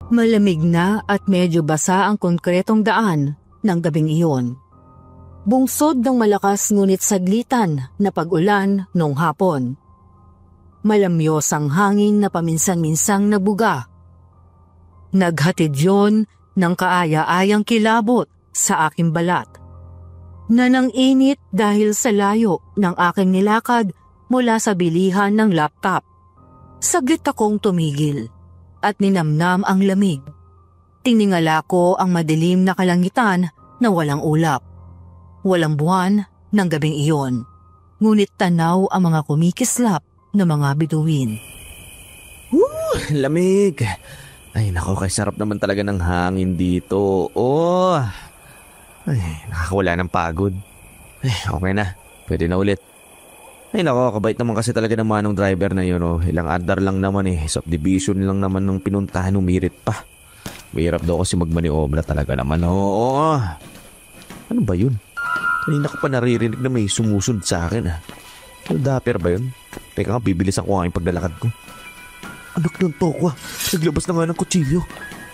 Malamig na at medyo basa ang konkretong daan ng gabing iyon. Bungsod ng malakas ngunit saglitan na pag-ulan noong hapon. Malamyos ang hangin na paminsan-minsang nabuga. Naghatid yon ng kaaya-ayang kilabot sa aking balat. Nanang-init dahil sa layo ng aking nilakad mula sa bilihan ng laptop. Saglit akong tumigil at ninamnam ang lamig. Tiningala ko ang madilim na kalangitan na walang ulap. Walang buwan ng gabing iyon, ngunit tanaw ang mga kumikislap na mga bituin. Lamig! Ay nako, kay sarap naman talaga ng hangin dito. Oh! Ay, nakakawala ng pagod. Ay, okay na. Pwede na ulit. Ay nako, kabait naman kasi talaga naman ng driver na yun. Oh. Ilang andar lang naman Subdivision lang naman ng pinuntahan, umirit pa. Mahirap daw kasi magmaniobra talaga naman. Oo. Ano ba yun? Kanina ko pa naririnig na may sumusunod sa akin. Dapper ba yun? Teka nga, bibilisan ko nga yung paglalakad ko. Anak ng tokwa, naglabas na nga ng kutsilyo.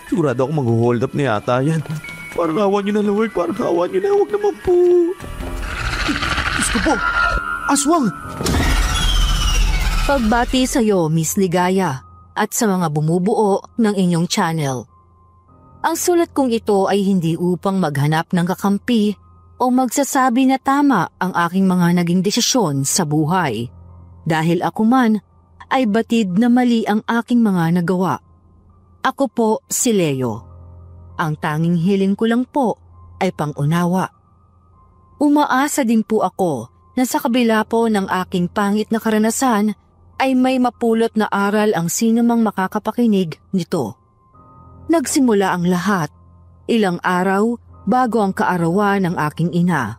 Sigurado ako mag-hold up na yata yan. Parang awan nyo na, Lord. Parang awan nyo na. Huwag naman po. Diyos ko po. Aswang! Pagbati sa iyo, Miss Ligaya, at sa mga bumubuo ng inyong channel. Ang sulat kong ito ay hindi upang maghanap ng kakampi o magsasabi na tama ang aking mga naging desisyon sa buhay. Dahil ako man ay batid na mali ang aking mga nagawa. Ako po si Leo. Ang tanging hiling ko lang po ay pangunawa. Umaasa din po ako na sa kabila po ng aking pangit na karanasan ay may mapulot na aral ang sinumang makakapakinig nito. Nagsimula ang lahat, ilang araw bago ang kaarawan ng aking ina.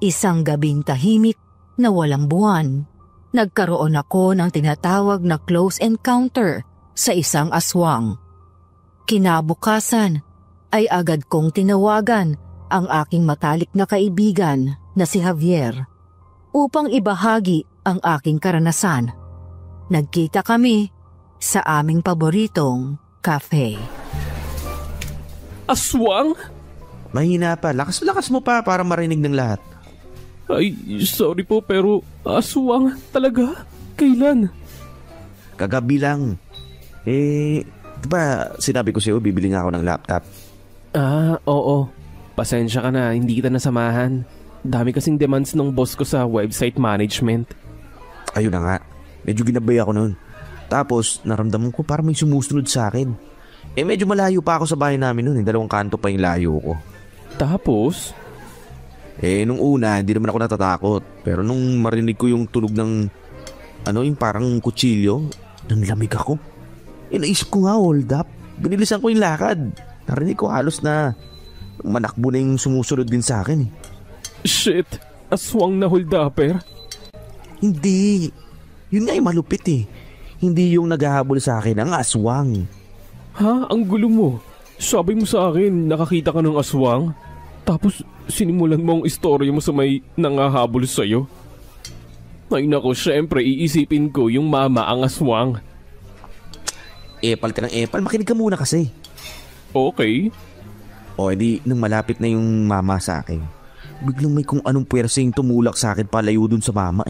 Isang gabing tahimik na walang buwan. Nagkaroon ako ng tinatawag na close encounter sa isang aswang. Kinabukasan ay agad kong tinawagan ang aking matalik na kaibigan na si Javier upang ibahagi ang aking karanasan. Nagkita kami sa aming paboritong cafe. Aswang? Mahina pa. Lakas mo pa para marinig ng lahat. Ay, sorry po pero aswang talaga? Kailan? Kagabi lang. Diba sinabi ko sa'yo bibili nga ako ng laptop? Oo. Pasensya ka na, hindi kita nasamahan. Dami kasing demands ng boss ko sa website management. Ayun na nga. Medyo ginabay ako noon. Tapos naramdaman ko parang may sumusunod sa akin. Medyo malayo pa ako sa bahay namin noon. 2 kanto pa yung layo ko. Tapos? Nung una, hindi naman ako natatakot. Pero nung marinig ko yung tunog ng yung parang kutsilyo, nang lamig ako. Naisip ko nga, hold up. Binilisan ko yung lakad. Narinig ko halos na manakbo na yung sumusunod din sa akin. Shit! Aswang na hold-upper? Hindi. Yun nga yung malupit Hindi yung naghahabol sa akin, ang aswang. Ha? Ang gulo mo. Sabi mo sa akin, nakakita ka ng aswang? Tapos sinimulan mo ang istorya mo sa may nangahabol sa'yo? Ay nako, syempre iisipin ko yung mama ang aswang. Epal ka ng epal, makinig ka muna kasi. Okay. Edi nung malapit na yung mama sa akin, biglang may kung anong pwerseng tumulak sa akin palayo dun sa mama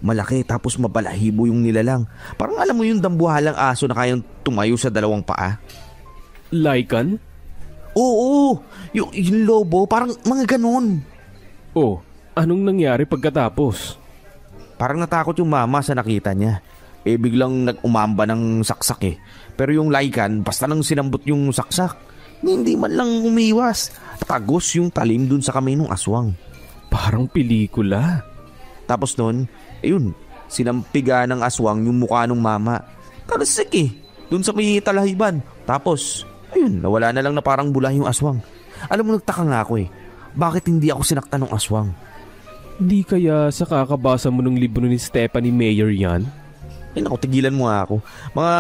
Malaki tapos mabalahibo yung nilalang. Parang alam mo yung dambuhalang aso na kayang tumayo sa 2 paa. Lycan? Oo, yung lobo, parang mga ganun. Oh, anong nangyari pagkatapos? Parang natakot yung mama sa nakita niya. Biglang nag-umamba ng saksak Pero yung Lycan, basta nang sinambot yung saksak, hindi man lang umiwas. Tagos yung talim dun sa kamay ng aswang. Parang pelikula. Tapos nun, sinampiga ng aswang yung mukha ng mama. Kalasik dun sa may talahiban. Tapos, nawala na lang na parang bula yung aswang. Alam mo, nagtaka nga ako bakit hindi ako sinaktan ng aswang? Di kaya sa kakabasa mo ng libro ni Stephanie Meyer yan? Naku, tigilan mo nga ako. Mga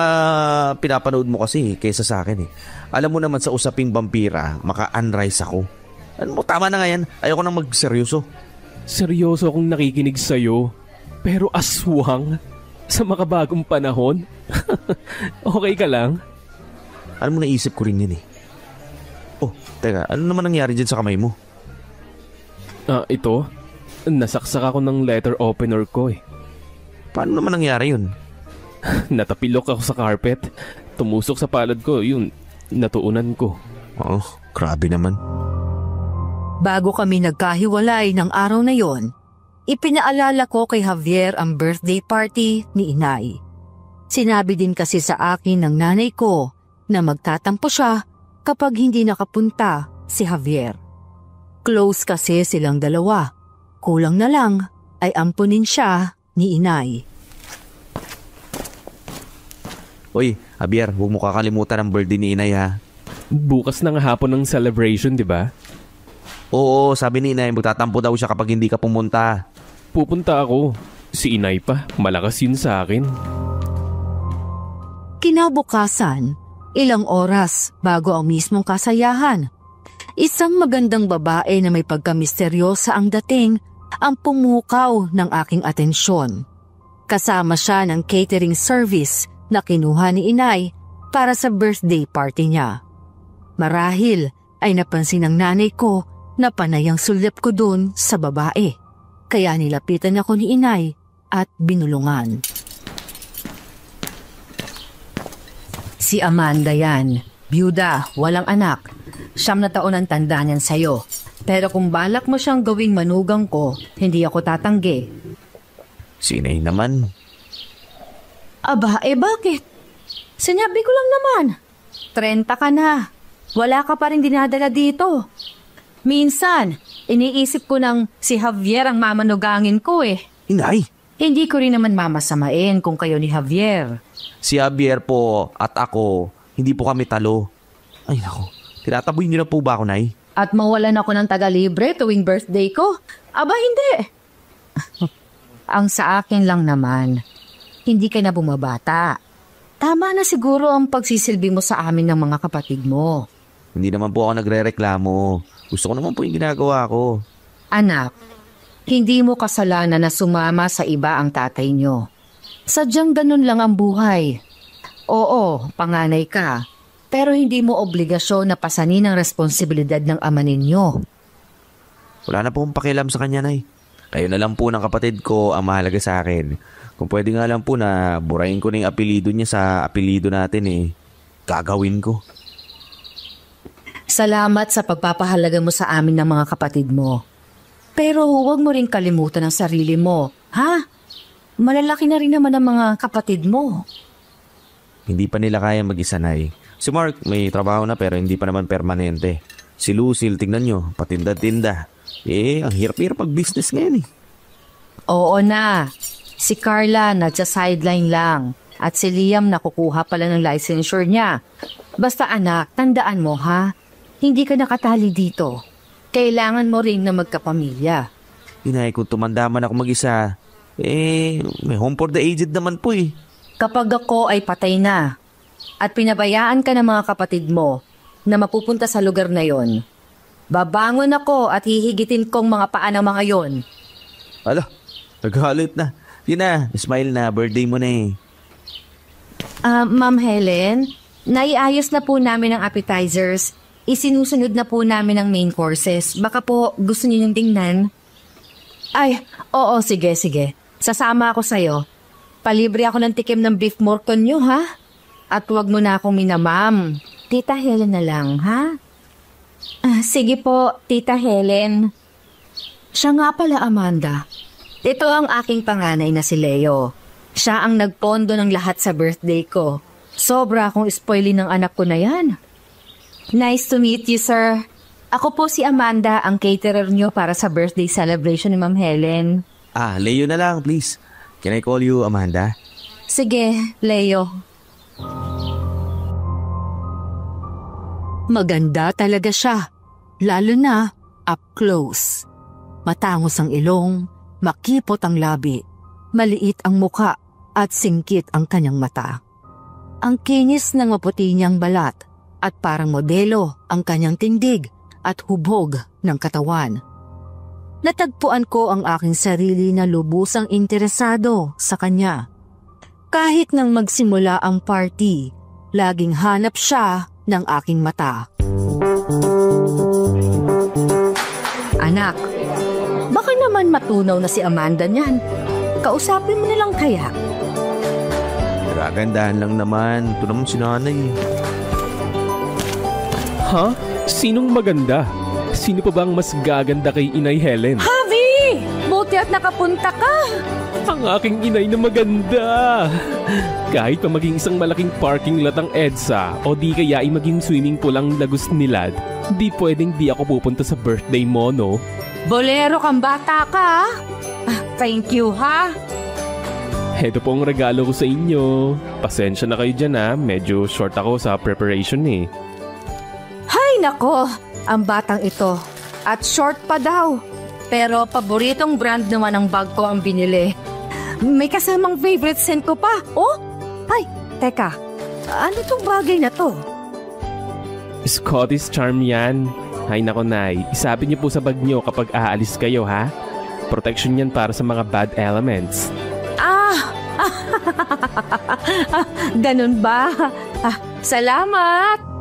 pinapanood mo kasi kaysa sa akin Alam mo naman sa usaping vampira, maka-unrise ako. Alam mo, tama na nga yan. Ayoko nang magseryoso. Seryoso akong nakikinig sa'yo. Pero aswang? Sa makabagong panahon? Okay ka lang? Alam mo, naisip ko rin yun eh. Oh, teka, ano naman nangyari dyan sa kamay mo? Ito? Nasaksak ako ng letter opener ko eh. Paano naman nangyari yun? Natapilok ako sa carpet. Tumusok sa palad ko, yun, natuunan ko. Oh, grabe naman. Bago kami nagkahiwalay ng araw na yon, ipinaalala ko kay Javier ang birthday party ni inay. Sinabi din kasi sa akin ng nanay ko na magtatampo siya kapag hindi nakapunta si Javier. Close kasi silang dalawa. Kulang na lang ay ampunin siya ni inay. Uy, Javier, huwag mo kakalimutan ang birthday ni inay ha. Bukas na nga hapon ng celebration, di ba? Oo, sabi ni inay, magtatampo daw siya kapag hindi ka pumunta. Pupunta ako. Si inay pa, malakas yun sa akin. Kinabukasan, ilang oras bago ang mismong kasayahan, isang magandang babae na may pagkamisteryosa ang dating ang pumukaw ng aking atensyon. Kasama siya ng catering service na kinuha ni inay para sa birthday party niya. Marahil ay napansin ng nanay ko na panay ang sulyap ko dun sa babae. Kaya nilapitan ako ni inay at binulungan. Si Amanda yan. Byuda, walang anak. 9 na taon ang tanda niyan sa'yo. Pero kung balak mo siyang gawing manugang ko, hindi ako tatanggi. Si inay naman. Aba, bakit? Sinabi ko lang naman. 30 ka na. Wala ka pa rin dinadala dito. Minsan, iniisip ko nang si Javier ang mamanugangin ko eh. Inay! Hindi ko rin naman mamasamain kung kayo ni Javier. Si Javier po at ako, hindi po kami talo. Ay nako, tinataboy niyo na po ba ako, Nay? At mawalan ako ng taga-libre tuwing birthday ko? Aba, hindi. Ang sa akin lang naman, hindi ka na bumabata. Tama na siguro ang pagsisilbi mo sa amin ng mga kapatid mo. Hindi naman po ako nagre-reklamo. Gusto ko naman po yung ginagawa ko. Anak, hindi mo kasalanan na sumama sa iba ang tatay nyo. Sadyang ganun lang ang buhay. Oo, panganay ka, pero hindi mo obligasyon na pasanin ang responsibilidad ng ama ninyo. Wala na po akong pakialam sa kanya, Nay. Kayo na lang po ng kapatid ko ang mahalaga sa akin. Kung pwede nga lang po na burahin ko na yung apelido niya sa apelido natin gagawin ko. Salamat sa pagpapahalaga mo sa amin ng mga kapatid mo. Pero huwag mo rin kalimutan ang sarili mo, ha? Malalaki na rin naman ang mga kapatid mo. Hindi pa nila kaya mag-isa, Nay. Si Mark may trabaho na pero hindi pa naman permanente. Si Lucille, tingnan nyo, patinda-tinda. Ang hirap-hirap pag-business ngayon Oo na. Si Carla nagsa-sideline lang. At si Liam nakukuha pala ng licensure niya. Basta anak, tandaan mo ha. Hindi ka nakatali dito. Kailangan mo rin na magkapamilya. Inay, kung tumanda man ako mag-isa, may home for the aged naman po Kapag ako ay patay na at pinabayaan ka ng mga kapatid mo na mapupunta sa lugar na yon, babangon ako at hihigitin kong mga paa ng mga yon. Ala, naghalit na. Yun na, smile na, birthday mo na Ma'am Helen, naiayos na po namin ang appetizers. Isinusunod na po namin ang main courses. Baka po gusto niyo yung tingnan. Ay, oo, sige. Sasama ako sa'yo. Palibre ako ng tikim ng beef morton nyo, ha? At huwag mo na akong minamam. Tita Helen na lang, ha? Sige po, Tita Helen. Siya nga pala, Amanda. Ito ang aking panganay na si Leo. Siya ang nagpondo ng lahat sa birthday ko. Sobra akong spoiling ng anak ko na yan. Nice to meet you, sir. Ako po si Amanda, ang caterer nyo para sa birthday celebration ni Ma'am Helen. Leo na lang, please. Can I call you Amanda? Sige, Leo. Maganda talaga siya, lalo na up close. Matangos ang ilong, makipot ang labi, maliit ang muka at singkit ang kanyang mata. Ang kinis ng maputi niyang balat at parang modelo ang kanyang tindig at hubog ng katawan. Natagpuan ko ang aking sarili na lubusang interesado sa kanya. Kahit nang magsimula ang party, laging hanap siya ng aking mata. Anak, baka naman matunaw na si Amanda niyan. Kausapin mo na lang kaya. Gagandahan lang naman. Ito naman si nanay. Ha? Sinong maganda? Sino pa bang mas gaganda kay Inay Helen? Javi! Buti at nakapunta ka! Ang aking inay na maganda! Kahit pa maging isang malaking parking lot ang EDSA o di kaya ay maging swimming pool ang Lagos Nilad, di pwedeng di ako pupunta sa birthday mo, no? Bolero kang bata ka! Thank you, ha? Heto po ang regalo ko sa inyo. Pasensya na kayo dyan, ha? Medyo short ako sa preparation, eh. Hay nako! Ang batang ito. At short pa daw. Pero paboritong brand naman ang bag ko ang binili. May kasamang favorite scent ko pa. Oh? Ay, teka. Ano tong bagay na to? Scottish Charm yan. Hay nako, Nay. Isabi niyo po sa bag niyo kapag aalis kayo, ha? Protection yan para sa mga bad elements. Ganun ba? Salamat!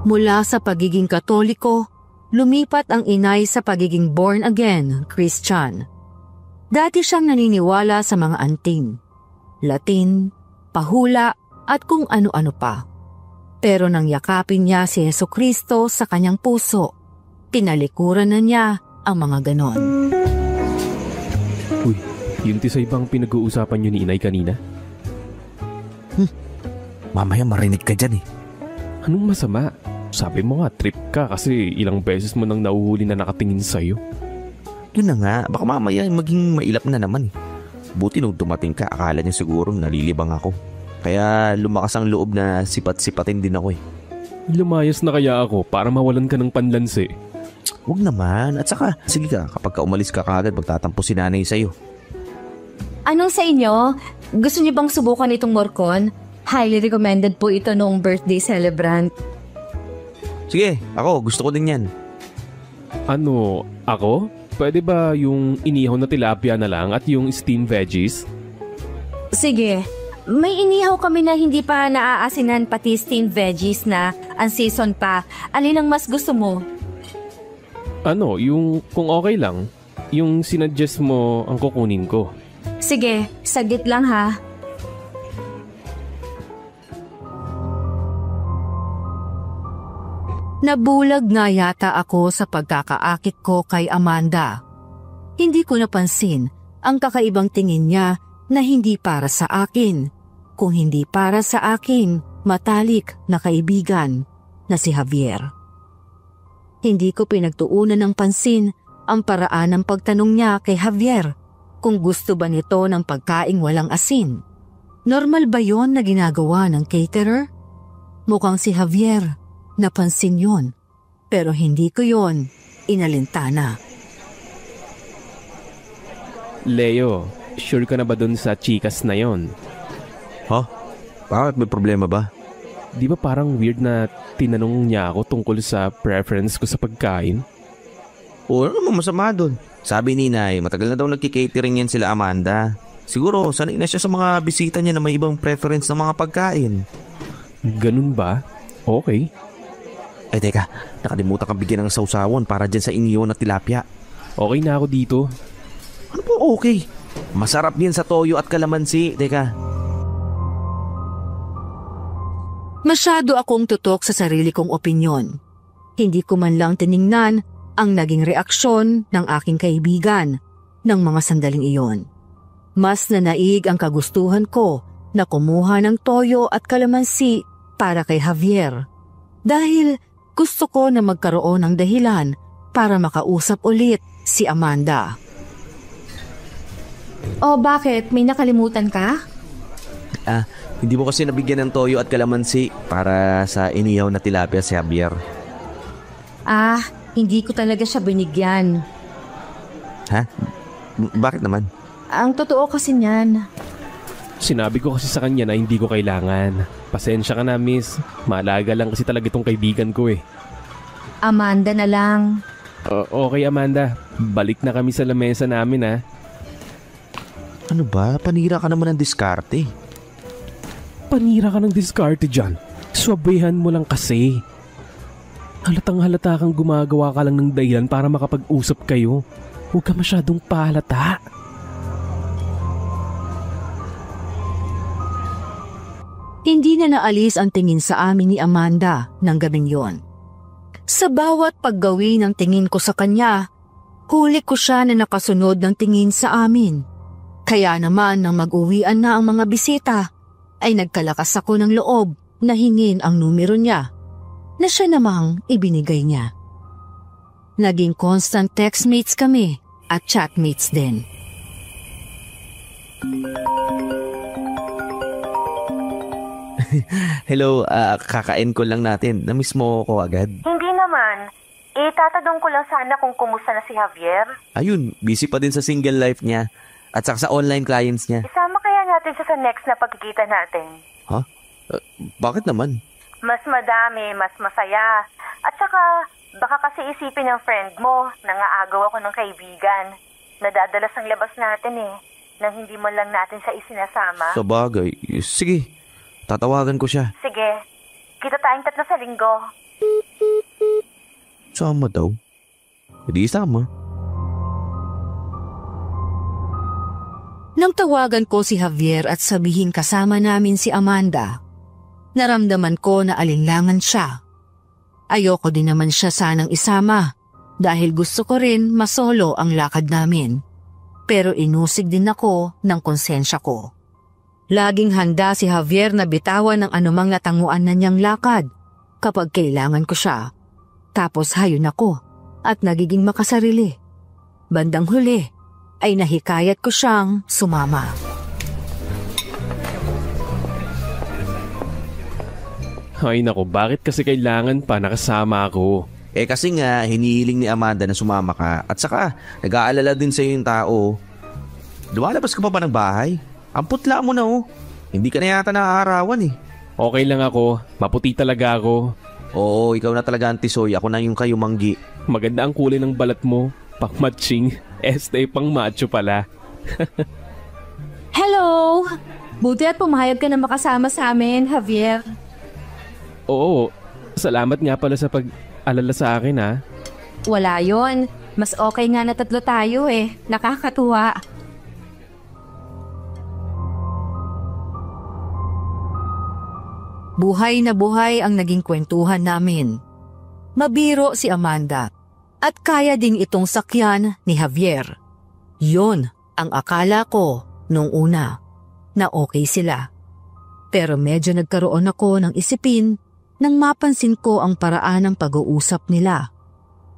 Mula sa pagiging Katoliko, lumipat ang inay sa pagiging born-again Christian. Dati siyang naniniwala sa mga anting, Latin, pahula at kung ano-ano pa. Pero nang yakapin niya si Jesucristo sa kanyang puso, tinalikuran na niya ang mga ganon. Uy, yun tisay bang pinag-uusapan niyo ni Inay kanina? Mamaya marinig ka dyan, eh. Anong masama? Sabi mo nga, trip ka kasi ilang beses mo nang nauhuli na nakatingin sa'yo. Yun na nga, baka mamaya maging mailap na naman, eh. Buti nung dumating ka, akala niya siguro nalilibang ako. Kaya lumakas ang loob na sipat-sipatin din ako, eh. Lumayas na kaya ako para mawalan ka ng panlansi. Huwag naman. At saka, sige ka, kapag umalis ka kaagad, magtatampo si nanay sa'yo. Anong sa inyo? Gusto niyo bang subukan itong morcon? Highly recommended po ito noong birthday celebrant. Sige, ako, gusto ko din yan. Ano, ako? Pwede ba yung inihaw na tilapia na lang at yung steamed veggies? Sige, may inihaw kami na hindi pa naaasinan pati steamed veggies na unseasoned pa. Alin ang mas gusto mo? Ano, yung kung okay lang, yung sinuggest mo ang kukunin ko. Sige, saglit lang ha. Nabulag na yata ako sa pagkakaakit ko kay Amanda. Hindi ko napansin ang kakaibang tingin niya na hindi para sa akin, kung hindi para sa aking matalik na kaibigan na si Javier. Hindi ko pinagtuunan ng pansin ang paraan ng pagtanong niya kay Javier kung gusto ba nito ng pagkaing walang asin. Normal ba yon na ginagawa ng caterer? Mukhang si Javier. Napansin yon, pero hindi ko yon inalintana. Leo, sure ka na ba dun sa chikas na yon? Ha? Bakit may problema ba? Di ba parang weird na tinanong niya ako tungkol sa preference ko sa pagkain? O ano naman masama dun? Sabi ni Nay, matagal na daw nagki-catering yan sila Amanda. Siguro, sanay na siya sa mga bisita niya na may ibang preference ng mga pagkain. Ganun ba? Okay. Ay teka, nakalimutan kang bigyan ng sausawan para dyan sa inyo na tilapia. Okay na ako dito. Ano po okay? Masarap din sa toyo at kalamansi. Teka. Masyado akong tutok sa sarili kong opinyon. Hindi ko man lang tiningnan ang naging reaksyon ng aking kaibigan ng mga sandaling iyon. Mas nanaig ang kagustuhan ko na kumuha ng toyo at kalamansi para kay Javier. Dahil gusto ko na magkaroon ng dahilan para makausap ulit si Amanda. Oh, bakit? May nakalimutan ka? Hindi mo kasi nabigyan ng toyo at kalamansi para sa inihaw na tilapia si Javier. Hindi ko talaga siya binigyan. Ha? Bakit naman? Ang totoo kasi niyan. Sinabi ko kasi sa kanya na hindi ko kailangan. Pasensya ka na, miss. Malaga lang kasi talaga itong kaibigan ko eh. Amanda na lang. Okay, Amanda. Balik na kami sa lamesa namin, ha? Ano ba? Panira ka naman ng diskarte. Panira ka ng diskarte dyan. Swabehan mo lang kasi. Halatang halata kang gumagawa ka lang ng dahilan para makapag-usap kayo. Huwag ka masyadong pahalata. Hindi na naalis ang tingin sa amin ni Amanda ng gabing yon. Sa bawat paggawi ng tingin ko sa kanya, huli ko siya na nakasunod ng tingin sa amin. Kaya naman nang mag-uwian na ang mga bisita, ay nagkalakas ako ng loob na hingin ang numero niya, na siya namang ibinigay niya. Naging constant textmates kami at chatmates din. Hello, kakain ko lang natin. Namiss mo ko agad? Hindi naman. Tatanong ko lang sana kung kumusta na si Javier. Ayun, busy pa din sa single life niya at saka sa online clients niya. Isama kaya natin siya sa next na pagkikita natin. Ha? Bakit naman? Mas madami, mas masaya. At saka, baka kasi isipin ng friend mo, nangaagaw ako ng kaibigan. Nadadalas ang labas natin nang hindi mo lang natin siya isinasama. Sa bagay. Sige, tatawagan ko siya. Sige, kita tayong 3 sa linggo. Sama daw? Hindi sama. Nang tawagan ko si Javier at sabihin kasama namin si Amanda, naramdaman ko na alinlangan siya. Ayoko din naman siya sanang isama dahil gusto ko rin masolo ang lakad namin. Pero inusig din ako ng konsensya ko. Laging handa si Javier na bitawan ng anumang natanguan na niyang lakad kapag kailangan ko siya. Tapos hayon ako at nagiging makasarili. Bandang huli ay nahikayat ko siyang sumama. Ay nako, bakit kasi kailangan pa nakasama ako? Kasi nga, hinihiling ni Amanda na sumama ka at saka nag-aalala din sa'yo yung tao. Lumalabas ka pa ba ng bahay? Ang putla mo na Hindi ka na yata naaarawan Okay lang ako, maputi talaga ako. Oo, ikaw na talaga ang tisoy, ako na yung kayumanggi. Maganda ang kulay ng balat mo, pang-matching, pang macho pala. Hello! Buti at pumayag ka na makasama sa amin, Javier. Oo, salamat nga pala sa pag-alala sa akin ha. Wala yon. Mas okay nga na 3 tayo Nakakatuwa. Buhay na buhay ang naging kwentuhan namin. Mabiro si Amanda at kaya ding itong sakyan ni Javier. Yon ang akala ko nung una na okay sila. Pero medyo nagkaroon ako ng isipin nang mapansin ko ang paraan ng pag-uusap nila.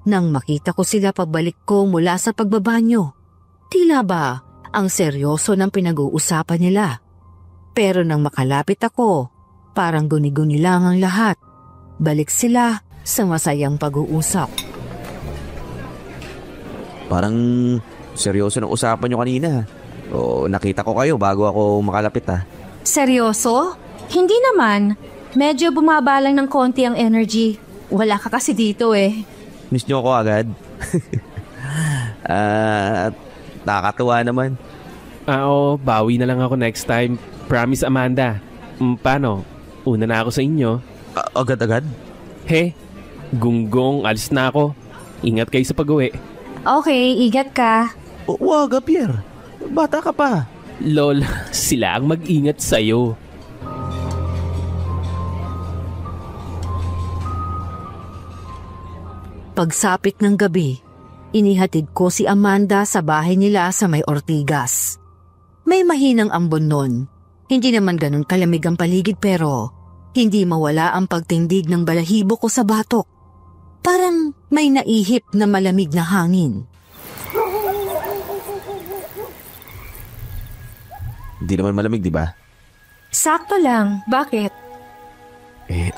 Nang makita ko sila pagbalik ko mula sa pagbabanyo, tila ba ang seryoso ng pinag-uusapan nila. Pero nang makalapit ako, parang guni-guni lang ang lahat. Balik sila sa masayang pag-uusap. Parang seryoso ng usapan nyo kanina. O nakita ko kayo bago ako makalapit Seryoso? Hindi naman. Medyo bumaba lang ng konti ang energy. Wala ka kasi dito Miss nyo ako agad. Nakakatuwa naman. Oo, bawi na lang ako next time. Promise, Amanda. Paano? Una na ako sa inyo. Agad-agad? Gunggong, alis na ako. Ingat kayo sa pag-uwi. Okay, ingat ka. Wag, Pierre. Bata ka pa. Lol, sila ang mag-ingat sa'yo. Pagsapit ng gabi, inihatid ko si Amanda sa bahay nila sa may Ortigas. May mahinang ambon nun. Hindi naman ganun kalamig ang paligid pero hindi mawala ang pagtindig ng balahibo ko sa batok. Parang may naihip na malamig na hangin. Hindi naman malamig, di ba? Sakto lang. Bakit?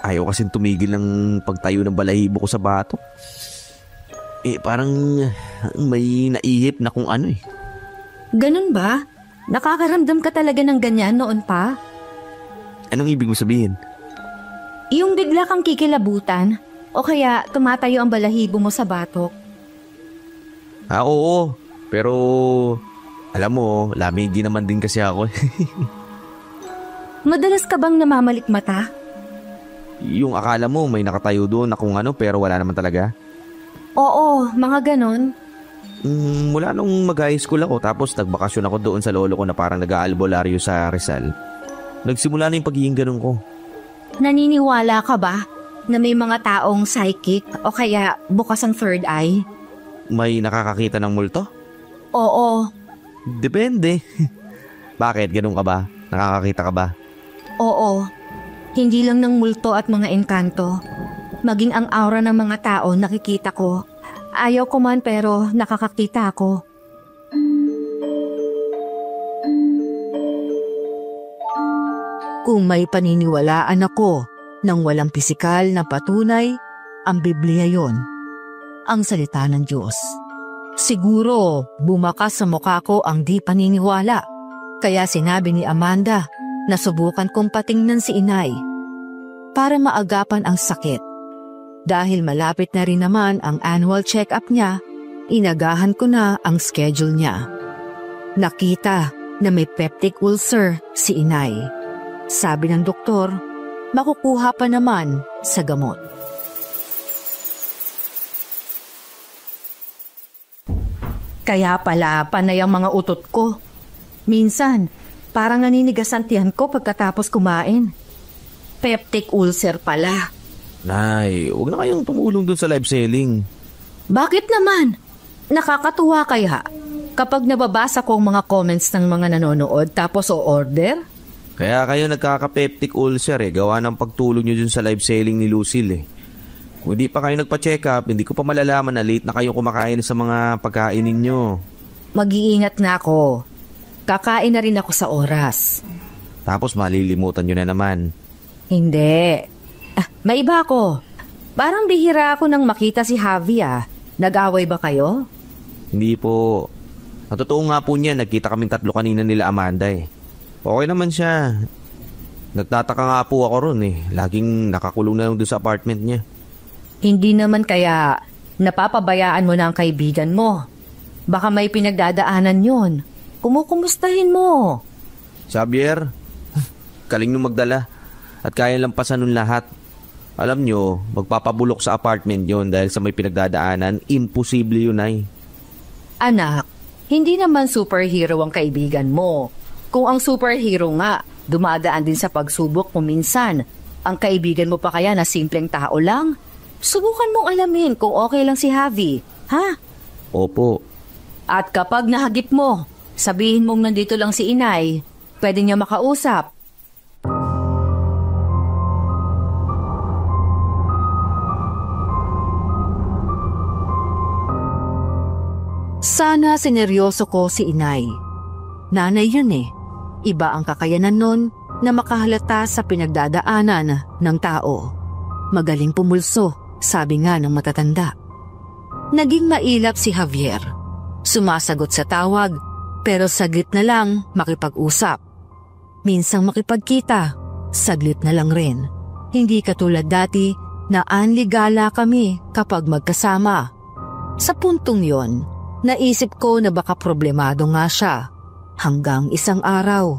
Ayaw kasing tumigil ng pagtayo ng balahibo ko sa batok. Parang may naihip na kung ano Ganun ba? Nakakaramdam ka talaga ng ganyan noon pa? Anong ibig mo sabihin? Yung bigla kang kikilabutan o kaya tumatayo ang balahibo mo sa batok? Oo. Pero alam mo, lamig din naman din kasi ako. Madalas ka bang namamalikmata? Yung akala mo may nakatayo doon na kung ano pero wala naman talaga? Oo, mga ganon. Mula nung mag-high school ako tapos nagbakasyon ako doon sa lolo ko na parang nag-aalbularyo sa Rizal. Nagsimula na yung pagiging ganun ko. Naniniwala ka ba na may mga taong psychic o kaya bukas ang third eye? May nakakakita ng multo? Oo, Depende. Bakit? Ganun ka ba? Nakakakita ka ba? oo. Hindi lang ng multo at mga engkanto. Maging ang aura ng mga tao nakikita ko. Ayaw ko man pero nakakakita ako. Kung may paniniwalaan ako ng walang pisikal na patunay, ang Biblia yon, ang salita ng Diyos. Siguro bumakas sa mukha ko ang di paniniwala. Kaya sinabi ni Amanda na subukan kong patingnan si inay para maagapan ang sakit. Dahil malapit na rin naman ang annual check-up niya, inagahan ko na ang schedule niya. Nakita na may peptic ulcer si inay. Sabi ng doktor, makukuha pa naman sa gamot. Kaya pala panay ang mga utot ko. Minsan, parang naninigas ang tiyan ko pagkatapos kumain. Peptic ulcer pala. Nay, huwag na kayong tumulong dun sa live selling. Bakit naman? Nakakatuwa kaya kapag nababasa ko ang mga comments ng mga nanonood tapos o-order? Kaya kayo nagkaka-peptic ulcer gawa ng pagtulong nyo dun sa live selling ni Lucille Kung hindi pa kayo nagpa-check up, hindi ko pa malalaman na late na kayo kumakain sa mga pagkain ninyo. Mag-iingat na ako. Kakain na rin ako sa oras. Tapos malilimutan nyo na naman. Hindi. May iba ako. Parang bihira ako nang makita si Javi Nag-away ba kayo? Hindi po. Ang totoo nga po niya, nagkita kaming tatlo kanina nila Amanda Okay naman siya. Nagtataka nga po ako ron Laging nakakulong na lang doon sa apartment niya. Hindi naman kaya napapabayaan mo na ang kaibigan mo. Baka may pinagdadaanan yon. Kumukumustahin mo. Xavier, kaling nung magdala at kaya lampasan nun lahat. Alam nyo, magpapabulok sa apartment yon dahil sa may pinagdadaanan, imposible yun Anak, hindi naman superhero ang kaibigan mo. Kung ang superhero nga, dumadaan din sa pagsubok mo minsan. Ang kaibigan mo pa kaya na simpleng tao lang? Subukan mong alamin kung okay lang si Javi, ha? Opo. At kapag nahagip mo, sabihin mong nandito lang si inay, pwede niya makausap. Sana sineryoso ko si inay. Nanay yun Iba ang kakayanan nun na makahalata sa pinagdadaanan ng tao. Magaling pumulso, sabi nga ng matatanda. Naging mailap si Javier. Sumasagot sa tawag, pero saglit na lang makipag-usap. Minsang makipagkita, saglit na lang rin. Hindi katulad dati na anligala kami kapag magkasama. Sa puntong yon, naisip ko na baka problemado nga siya. Hanggang isang araw,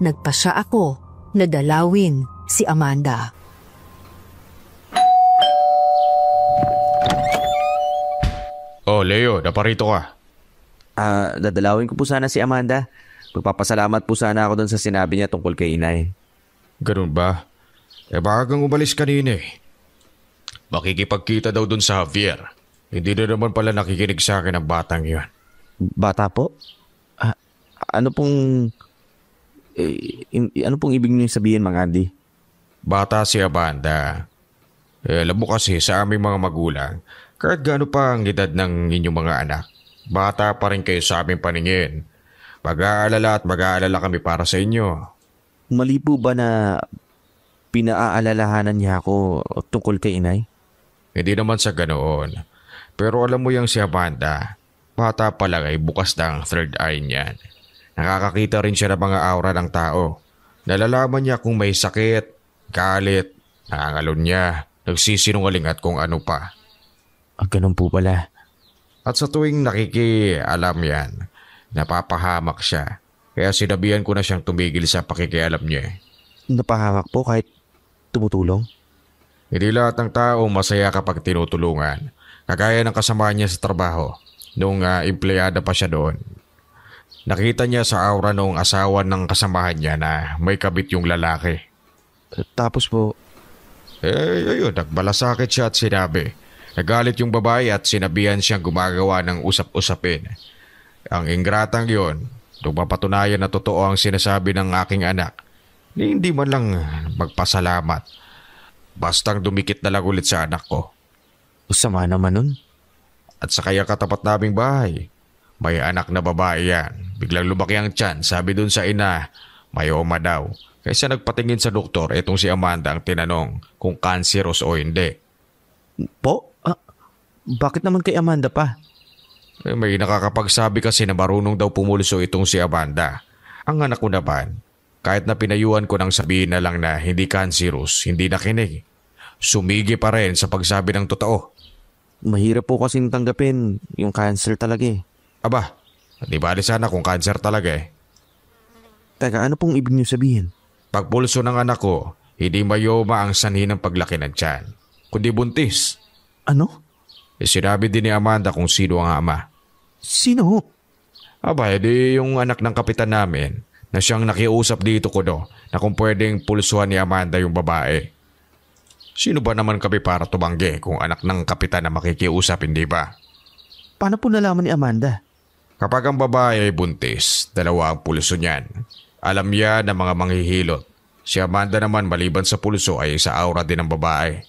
nagpasya ako na dalawin si Amanda. Oh, Leo, naparito ka. Dadalawin ko po sana si Amanda. Magpapasalamat po sana ako doon sa sinabi niya tungkol kay inay. Ganun ba? Baka kang umalis kanina Makikipagkita daw doon sa Javier. Hindi na naman pala nakikinig sa akin ang batang yon. Bata po? Ano pong ibig niyo sabihin, Mang Andy? Bata si Amanda. Alam mo kasi sa aming mga magulang, kahit gaano pa ang edad ng inyong mga anak, bata pa rin kayo sa aming paningin. Mag-aalala at mag-aalala kami para sa inyo. Mali po ba na pinaaalalahanan niya ako tungkol kay inay? Hindi naman sa ganoon. Pero alam mo yung si Amanda, bata pa lang ay bukas na ang third eye niyan. Nakakakita rin siya ng mga aura ng tao. Nalalaman niya kung may sakit, galit, nangangalon niya, nagsisinungaling at kung ano pa. Ganun po pala. At sa tuwing nakikialam yan, napapahamak siya. Kaya sinabihan ko na siyang tumigil sa pakikialam niya. napahamak po kahit tumutulong? Hindi lahat ng tao masaya kapag tinutulungan. Kagaya ng kasama niya sa trabaho nung empleyada pa siya doon. Nakita niya sa aura ng asawa ng kasamahan niya na may kabit yung lalaki. Tapos po, Ayun, nagbalasakit siya at sinabi. Nagalit yung babae at sinabihan siyang gumagawa ng usap-usapin. Ang ingratang yon, nung mapatunayan na totoo ang sinasabi ng aking anak, hindi man lang magpasalamat. Bastang dumikit na lang ulit sa anak ko. sama naman nun. At sa kaya katapat naming bahay, may anak na babae yan. Biglang lumaki ang tiyan, sabi dun sa ina, may oma daw. Kaysa nagpatingin sa doktor, etong si Amanda ang tinanong kung cancerous o hindi. Po? Bakit naman kay Amanda pa? May nakakapagsabi kasi na marunong daw pumulso itong si Amanda. Ang anak ko naman, kahit na pinayuhan ko nang sabihin na lang na hindi cancerous, hindi nakinig. Sumigi pa rin sa pagsabi ng totoo. Mahirap po kasing tanggapin yung cancer talaga eh. Aba, di bali sana kung cancer talaga eh. Teka, ano pong ibig niyo sabihin? Pagpulso ng anak ko, hindi mayoma ang sanhi ng paglaki ng tiyan, kundi buntis. Ano? Sinabi din ni Amanda kung sino ang ama. Sino? Aba, edi yung anak ng kapitan namin na siyang nakiusap dito ko na kung pwedeng pulsuhan ni Amanda yung babae. Sino ba naman kami para tumanggi kung anak ng kapitan na makikiusap, hindi ba? Paano po nalaman ni Amanda? Kapag ang babae ay buntis, dalawa ang pulso niyan. Alam niya ng mga manghihilot. Si Amanda naman maliban sa pulso ay sa aura din ng babae.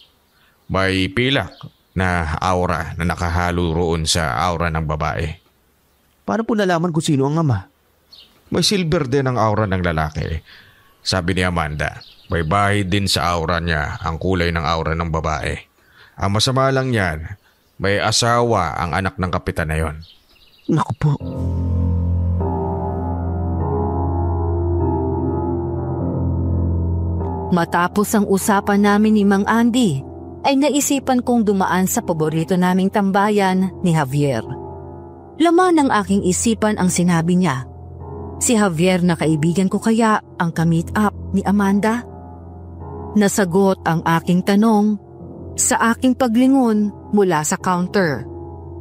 May pilak na aura na nakahalo roon sa aura ng babae. Paano po nalaman kung sino ang ama? May silver din ang aura ng lalaki. Sabi ni Amanda, may bahid din sa aura niya ang kulay ng aura ng babae. Ang masama lang niyan, may asawa ang anak ng kapitan na yon. Naku po. Matapos ang usapan namin ni Mang Andy, ay naisipan kong dumaan sa paborito naming tambayan ni Javier. Laman ng aking isipan ang sinabi niya. Si Javier na kaibigan ko kaya ang ka-meet up ni Amanda? Nasagot ang aking tanong sa aking paglingon mula sa counter.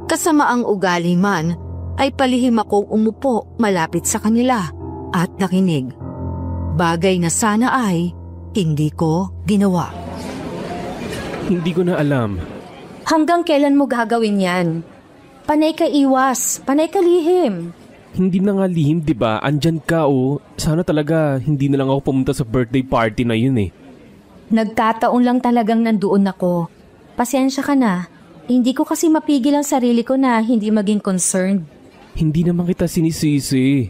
Kasama ang ugali man ay palihim akong umupo malapit sa kanila at nakinig. Bagay na sana ay hindi ko ginawa. Hindi ko na alam. Hanggang kailan mo gagawin yan? Panay ka iwas, panay ka lihim. Hindi na nga lihim, di ba? Andyan ka oh. Sana talaga hindi na lang ako pumunta sa birthday party na yun eh. Nagkataon lang talagang nandoon ako. Pasensya ka na. Hindi ko kasi mapigil ang sarili ko na hindi maging concerned. Hindi naman kita sinisisi.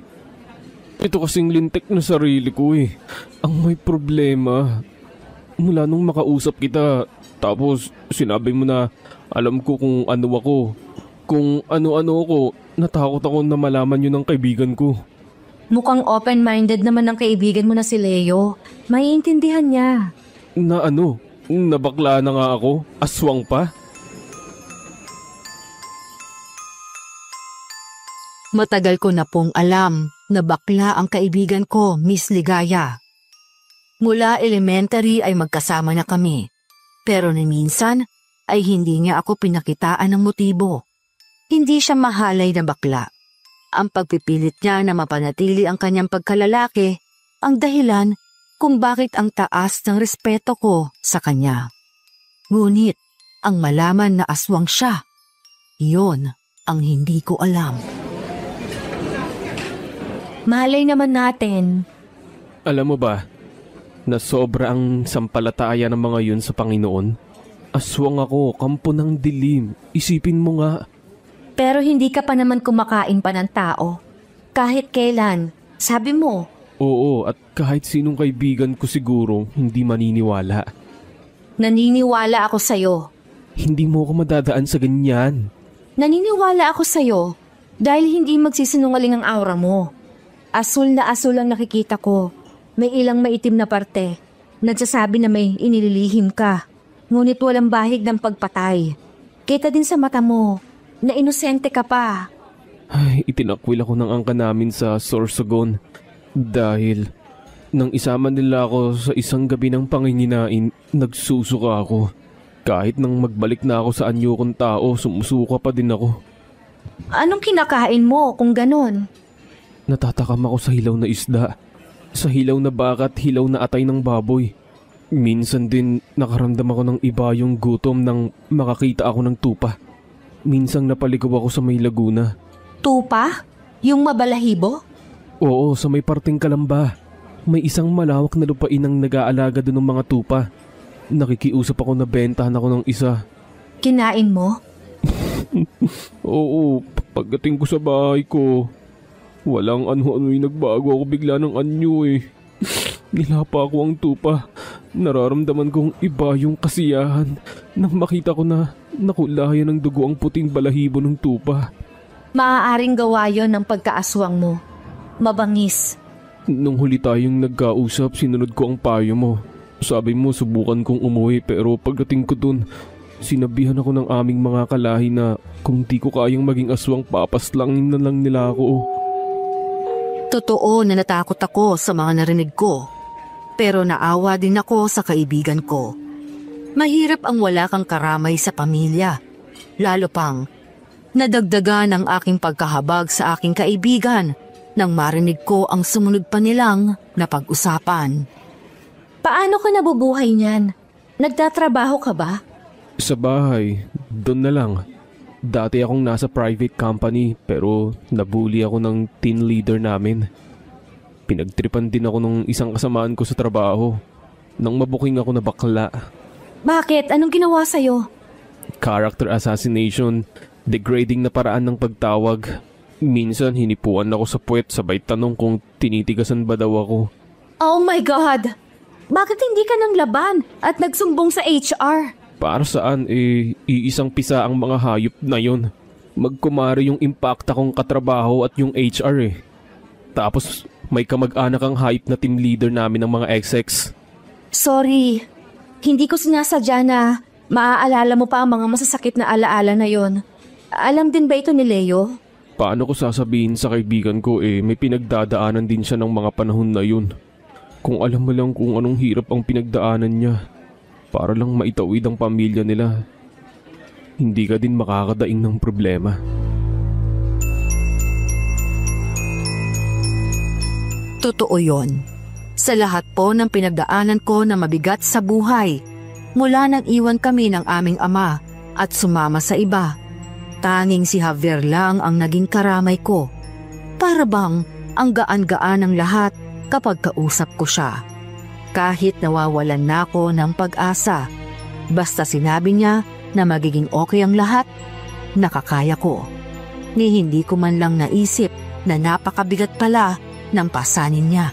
Ito kasing lintik na sarili ko eh. Ang may problema. Mula nung makausap kita, tapos sinabi mo na alam ko kung ano ako. Kung ano-ano ako, natakot ako na malaman yun ng kaibigan ko. Mukhang open-minded naman ang kaibigan mo na si Leo. Maiintindihan niya. Na ano? Nabakla na nga ako? Aswang pa? Matagal ko na pong alam na bakla ang kaibigan ko, Miss Ligaya. Mula elementary ay magkasama na kami. Pero ni minsan ay hindi niya ako pinakitaan ng motibo. Hindi siya mahalay na bakla. Ang pagpipilit niya na mapanatili ang kanyang pagkalalaki ang dahilan kung bakit ang taas ng respeto ko sa kanya. Ngunit ang malaman na aswang siya, iyon ang hindi ko alam. Malay naman natin. Alam mo ba, na sobra ang sampalataya ng mga yun sa Panginoon? Aswang ako, kampo ng dilim. Isipin mo nga. Pero hindi ka pa naman kumakain pa ng tao. Kahit kailan, sabi mo. Oo, at kahit sinong kaibigan ko siguro, hindi maniniwala. Naniniwala ako sa'yo. Hindi mo ako madadaan sa ganyan. Naniniwala ako sa'yo dahil hindi magsisinungaling ang aura mo. Asul na asul ang nakikita ko. May ilang maitim na parte. Nagsasabi na may inililihim ka. Ngunit walang bahig ng pagpatay. Kita din sa mata mo na inosente ka pa. Ay, itinakwil ako ng angka namin sa Sorsogon. Dahil Nang isama nila ako sa isang gabi ng panginginain, nagsusuka ako. Kahit nang magbalik na ako sa anyo kong tao, sumusuka pa din ako. Anong kinakain mo kung ganon? Natatakam ako sa hilaw na isda, sa hilaw na baka at hilaw na atay ng baboy. Minsan din nakaramdam ako ng iba yung gutom nang makakita ako ng tupa. Minsang napaligaw ako sa may laguna. Tupa? Yung mabalahibo? Oo, sa may parting Kalamba. May isang malawak na lupain ang nag-aalaga doon ng mga tupa. Nakikiusap ako na bentahan ako ng isa. Kinain mo? Oo, pagdating ko sa bahay ko, walang ano-ano yung nagbago ako bigla ng anyo eh. Nilapa ako ang tupa. Nararamdaman kong iba yung kasiyahan nang makita ko na nakulayan ng dugo ang puting balahibo ng tupa. Maaaring gawa yon ng pagkaaswang mo. Mabangis. Nung huli tayong nagkausap, sinunod ko ang payo mo. Sabi mo subukan kong umuwi pero pagdating ko dun, sinabihan ako ng aming mga kalahi na kung di ko kayang maging aswang, papaslangin na lang nila ako. Totoo na natakot ako sa mga narinig ko. Pero naawa din ako sa kaibigan ko. Mahirap ang wala kang karamay sa pamilya. Lalo pang, nadagdagan ang aking pagkahabag sa aking kaibigan nang marinig ko ang sumunod pa nilang napag-usapan. Paano ka nabubuhay niyan? Nagtatrabaho ka ba? Sa bahay, doon na lang. Dati akong nasa private company pero nabully ako ng team leader namin. Pinagtripan din ako ng isang kasamaan ko sa trabaho nang mabuking ako na bakla. Bakit? Anong ginawa sa'yo? Character assassination, degrading na paraan ng pagtawag. Minsan hinipuan ako sa puwet sabay tanong kung tinitigasan ba daw ako. Oh my God! Bakit hindi ka nang laban at nagsumbong sa HR? Para saan iisang pisa ang mga hayop na yon. Magkumari yung impact akong katrabaho at yung HR eh. Tapos may kamag-anak ang hype na team leader namin ng mga execs. Sorry, hindi ko sinasadya na maaalala mo pa ang mga masasakit na alaala na yon. Alam din ba ito ni Leo? Paano ko sasabihin sa kaibigan ko may pinagdadaanan din siya ng mga panahon na yun. Kung alam mo lang kung anong hirap ang pinagdaanan niya, para lang maitawid ang pamilya nila, hindi ka din makakadaing ng problema. Totoo yon. Sa lahat po ng pinagdaanan ko na mabigat sa buhay, mula nang iwan kami ng aming ama at sumama sa iba, tanging si Javier lang ang naging karamay ko. Para bang ang gaan-gaan ng lahat kapag kausap ko siya. Kahit nawawalan na ako ng pag-asa, basta sinabi niya na magiging okay ang lahat, nakakaya ko. Ni hindi ko man lang naisip na napakabigat pala ng pasanin niya.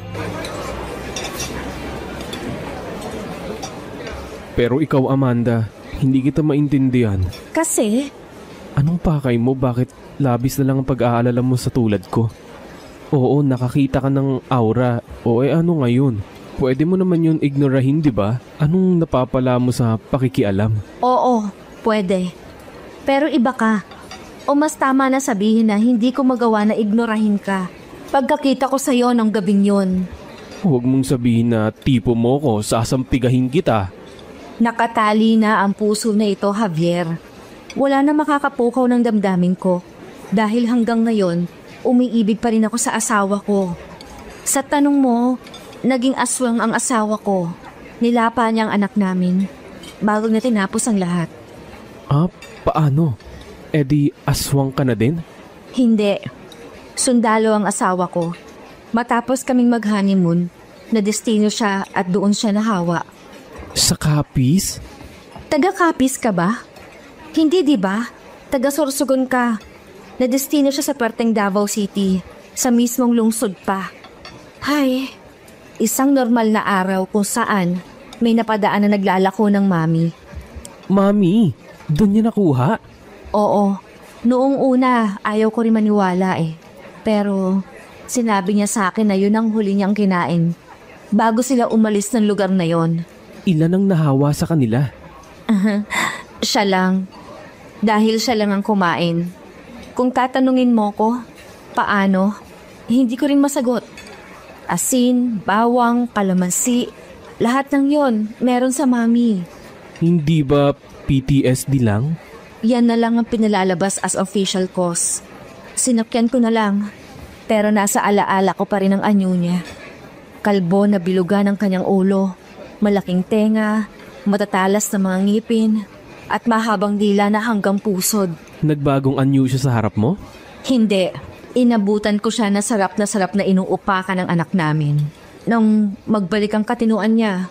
Pero ikaw, Amanda, hindi kita maintindihan. Kasi? Anong pakay mo? Bakit labis na lang ang pag-aalala mo sa tulad ko? Oo, nakakita ka ng aura. O ano ngayon? Pwede mo naman yun ignorahin, di ba? Anong napapala mo sa pakikialam? Oo, pwede. Pero iba ka. O mas tama na sabihin na hindi ko magawa na ignorahin ka pagkakita ko sa'yo ng gabing yun. Huwag mong sabihin na tipo mo ko, sasampigahin kita. Nakatali na ang puso na ito, Javier. Wala na makakapukaw ng damdamin ko. Dahil hanggang ngayon, umiibig pa rin ako sa asawa ko. Sa tanong mo, naging aswang ang asawa ko. Nilapa niya ang anak namin bago na tinapos ang lahat. Ah, paano? Di aswang ka na din? Hindi. Sundalo ang asawa ko. Matapos kaming mag-honeymoon, na-destino siya at doon siya nahawa. Sa Capiz? Taga-Capiz ka ba? Hindi, di ba? Taga-Sorsogon ka. Na-destino siya sa parteng Davao City, sa mismong lungsod pa. Hay, isang normal na araw kung saan may napadaan na naglalako ng mami. Mami, doon niya nakuha? Oo, noong una ayaw ko rin maniwala eh. Pero sinabi niya sa akin na yun ang huli niyang kinain bago sila umalis ng lugar na yon. Ilan ang nahawa sa kanila? Siya lang. Dahil siya lang ang kumain. Kung tatanungin mo ko, paano? Hindi ko rin masagot. Asin, bawang, kalamansi, lahat ng yon meron sa mami. Hindi ba PTSD lang? Yan na lang ang pinalalabas as official cause. Sinakyan ko na lang, pero nasa alaala ko pa rin ang anyo niya. Kalbo na bilugan ang kanyang ulo, malaking tenga, matatalas na mga ngipin, at mahabang dila na hanggang pusod. Nagbagong anyo siya sa harap mo? Hindi. Inabutan ko siya na sarap na inuupakan ng anak namin. Nung magbalik ang katinuan niya,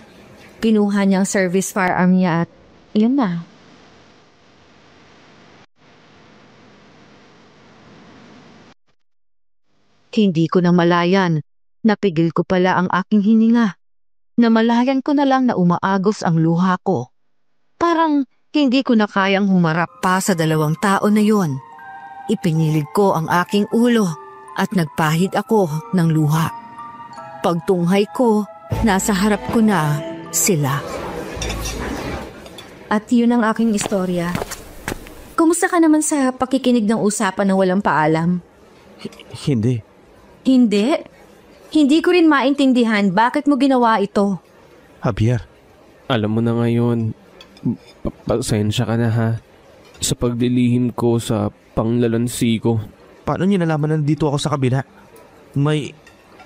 kinuha niya ang service firearm niya at yun na. Hindi ko na malayan. Napigil ko pala ang aking hininga. Namalayan ko na lang na umaagos ang luha ko. Parang hindi ko na kayang humarap pa sa 2 tao na yon. Ipinilig ko ang aking ulo at nagpahid ako ng luha. Pagtunghay ko, nasa harap ko na sila. At yun ang aking istorya. Kumusta ka naman sa pakikinig ng usapan ng walang paalam? Hindi. Hindi? Hindi ko rin maintindihan bakit mo ginawa ito. Javier. Alam mo na ngayon, pasensya ka na ha. Sa paglilihim ko sa panglalansi ko. Paano niyo nalaman na nandito ako sa kabila?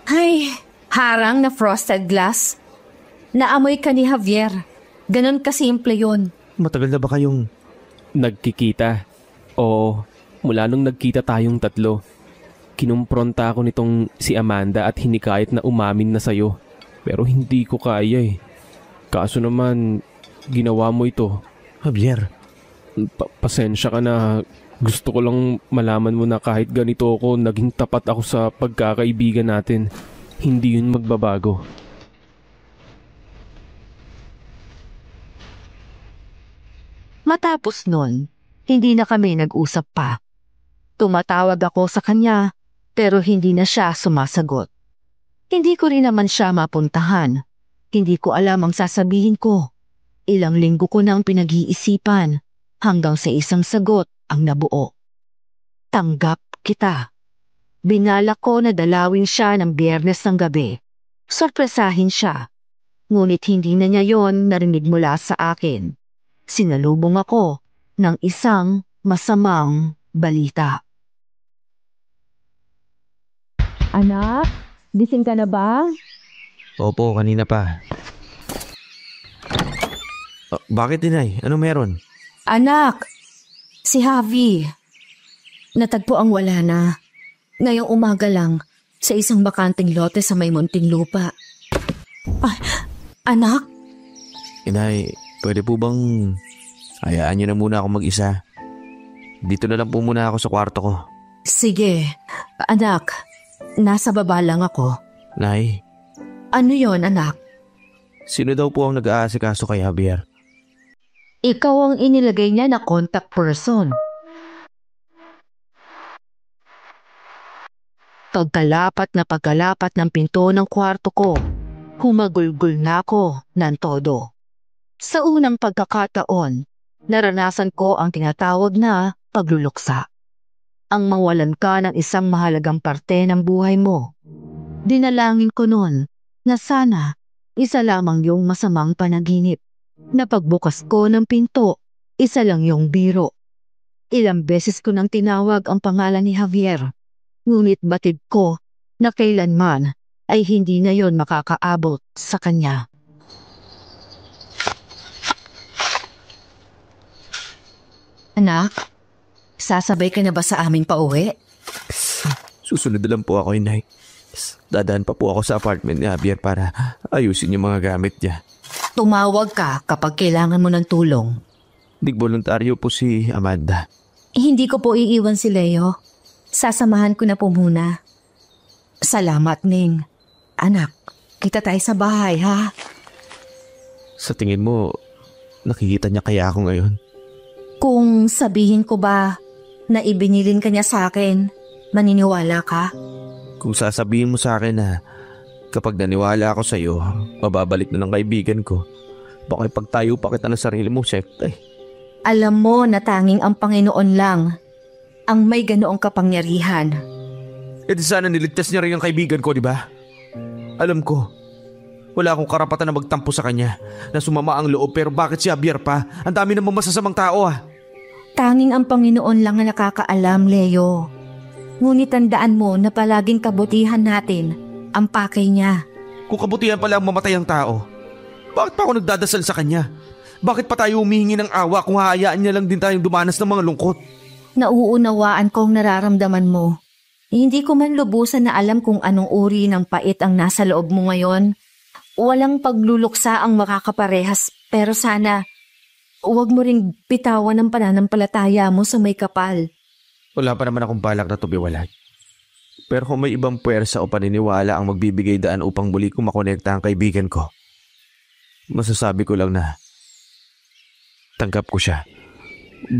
Ay, harang na frosted glass. Naamoy ka ni Javier. Ganon kasimple yun. Matagal na ba kayong... Nagkikita? Oo, mula nung nagkita tayong 3. Kinumpronta ako nitong si Amanda at hinikayat na umamin na sa'yo. Pero hindi ko kaya eh. Kaso naman, ginawa mo ito. Javier. Pasensya ka na. Gusto ko lang malaman mo na kahit ganito ako, naging tapat ako sa pagkakaibigan natin. Hindi yun magbabago. Matapos nun, hindi na kami nag-usap pa. Tumatawag ako sa kanya, pero hindi na siya sumasagot. Hindi ko rin naman siya mapuntahan. Hindi ko alam ang sasabihin ko. Ilang linggo ko nang pinag-iisipan, hanggang sa isang sagot ang nabuo. Tanggap kita. Binalak ko na dalawin siya ng Biyernes ng gabi. Sorpresahin siya. Ngunit hindi na niya yon narinig mula sa akin. Sinalubong ako ng isang masamang balita. Anak, gising ka na ba? Opo, kanina pa. Bakit, Inay? Ano meron? Anak, si Javi. Natagpo ang wala na. Ngayong umaga lang, sa isang bakanting lote sa may Muntinlupa. Anak? Inay, pwede po bang hayaan niyo na muna ako mag-isa? Dito na lang po muna ako sa kwarto ko. Sige, anak. Nasa baba lang ako. Nay, Ano yon, anak? sino daw po ang nag-aasikaso kay Javier? Ikaw ang inilagay niya na contact person. Pagkalapat ng pinto ng kwarto ko, humagulgol na ako ng todo. Sa unang pagkakataon, naranasan ko ang tinatawag na pagluluksa. Ang mawalan ka ng isang mahalagang parte ng buhay mo. Dinalangin ko noon na sana isa lamang yung masamang panaginip. Napagbukas ko ng pinto, isa lang yung biro. Ilang beses ko nang tinawag ang pangalan ni Javier. Ngunit batid ko na kailanman ay hindi na yon makakaabot sa kanya. Anak, sasabay ka na ba sa aming pauwi? Susunod na lang po ako, Inay. Dadaan pa po ako sa apartment ni Javier para ayusin yung mga gamit niya. Tumawag ka kapag kailangan mo ng tulong. Nagboluntaryo po si Amanda. Hindi ko po iiwan si Leo. Sasamahan ko na po muna. Salamat, Ning. Anak, kita tayo sa bahay, ha? Sa tingin mo, nakikita niya kaya ako ngayon? Kung sabihin ko ba na ibinilin ka niya sa akin, maniniwala ka? Kung sasabihin mo sa akin na kapag naniwala ako sa iyo, mababalik na ng kaibigan ko, baka ipagtayo pa kita ng sarili mo, sekta. Alam mo na tanging ang Panginoon lang ang may ganoong kapangyarihan. Eh di sana niligtas niya rin ang kaibigan ko, di ba? Alam ko, wala akong karapatan na magtampo sa kanya, na sumama ang loob, pero bakit si Javier pa? Ang dami namang masasamang tao ah. Tanging ang Panginoon lang ang nakakaalam, Leo. Ngunit tandaan mo na palaging kabutihan natin ang pakay niya. Kung kabutihan pala ang mamatay ang tao, bakit pa ako nagdadasal sa kanya? Bakit pa tayo humihingi ng awa kung hahayaan niya lang din tayong dumanas ng mga lungkot? Nauunawaan kong nararamdaman mo. Hindi ko man lubusan na alam kung anong uri ng pait ang nasa loob mo ngayon. Walang pagluluksa ang makakaparehas, pero sana huwag mo ring bitawan ang pananampalataya mo sa may kapal. Wala pa naman akong balak na tubiwalag. Pero kung may ibang puwersa o paniniwala ang magbibigay daan upang muli ko makonekta ang kaibigan ko, masasabi ko lang na tanggap ko siya.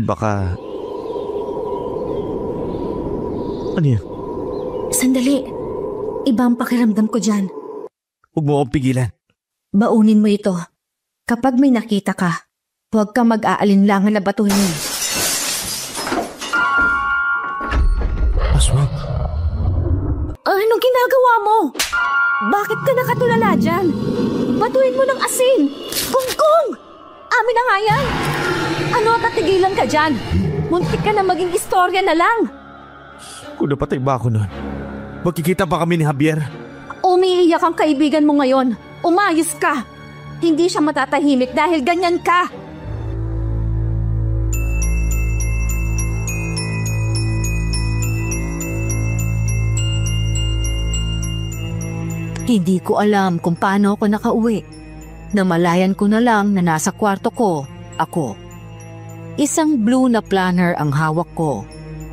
Baka... Ano yan? Sandali. Iba ang pakiramdam ko dyan. Huwag mo akong pigilan. Baunin mo ito. Kapag may nakita ka, huwag kang mag-aalinlangan na batuhin mo. Aswang? Anong ginagawa mo? Bakit ka nakatulala dyan? Batuhin mo ng asin! Kung! Amin na nga yan! Ano, tatigilan ka dyan? Muntik ka na maging istorya na lang! Kung napatay ba ako nun, magkikita pa kami ni Javier? Umiiyak ang kaibigan mo ngayon. Umayos ka! Hindi siya matatahimik dahil ganyan ka! Hindi ko alam kung paano ako nakauwi. Namalayan ko na lang na nasa kwarto ko, ako. Isang blue na planner ang hawak ko.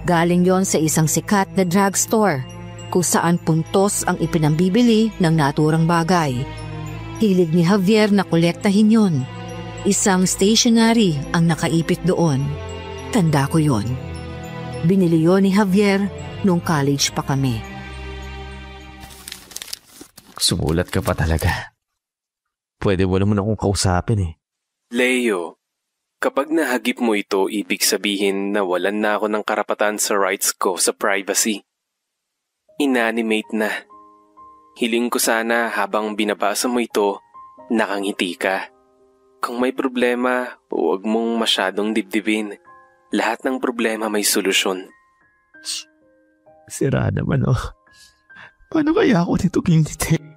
Galing yon sa isang sikat na drugstore, kung saan puntos ang ipinambibili ng naturang bagay. Hilig ni Javier na kolektahin yon. Isang stationery ang nakaipit doon. Tanda ko yon. Binili yon ni Javier nung college pa kami. Sumulat ka pa talaga. Pwede mo naman akong kausapin eh. Leo, kapag nahagip mo ito, ibig sabihin na walan na ako ng karapatan sa rights ko sa privacy. Inanimate na. Hiling ko sana habang binabasa mo ito, nakangiti ka. Kung may problema, huwag mong masyadong dibdibin. Lahat ng problema may solusyon. Sira naman oh. Paano kaya ako nito kiniti?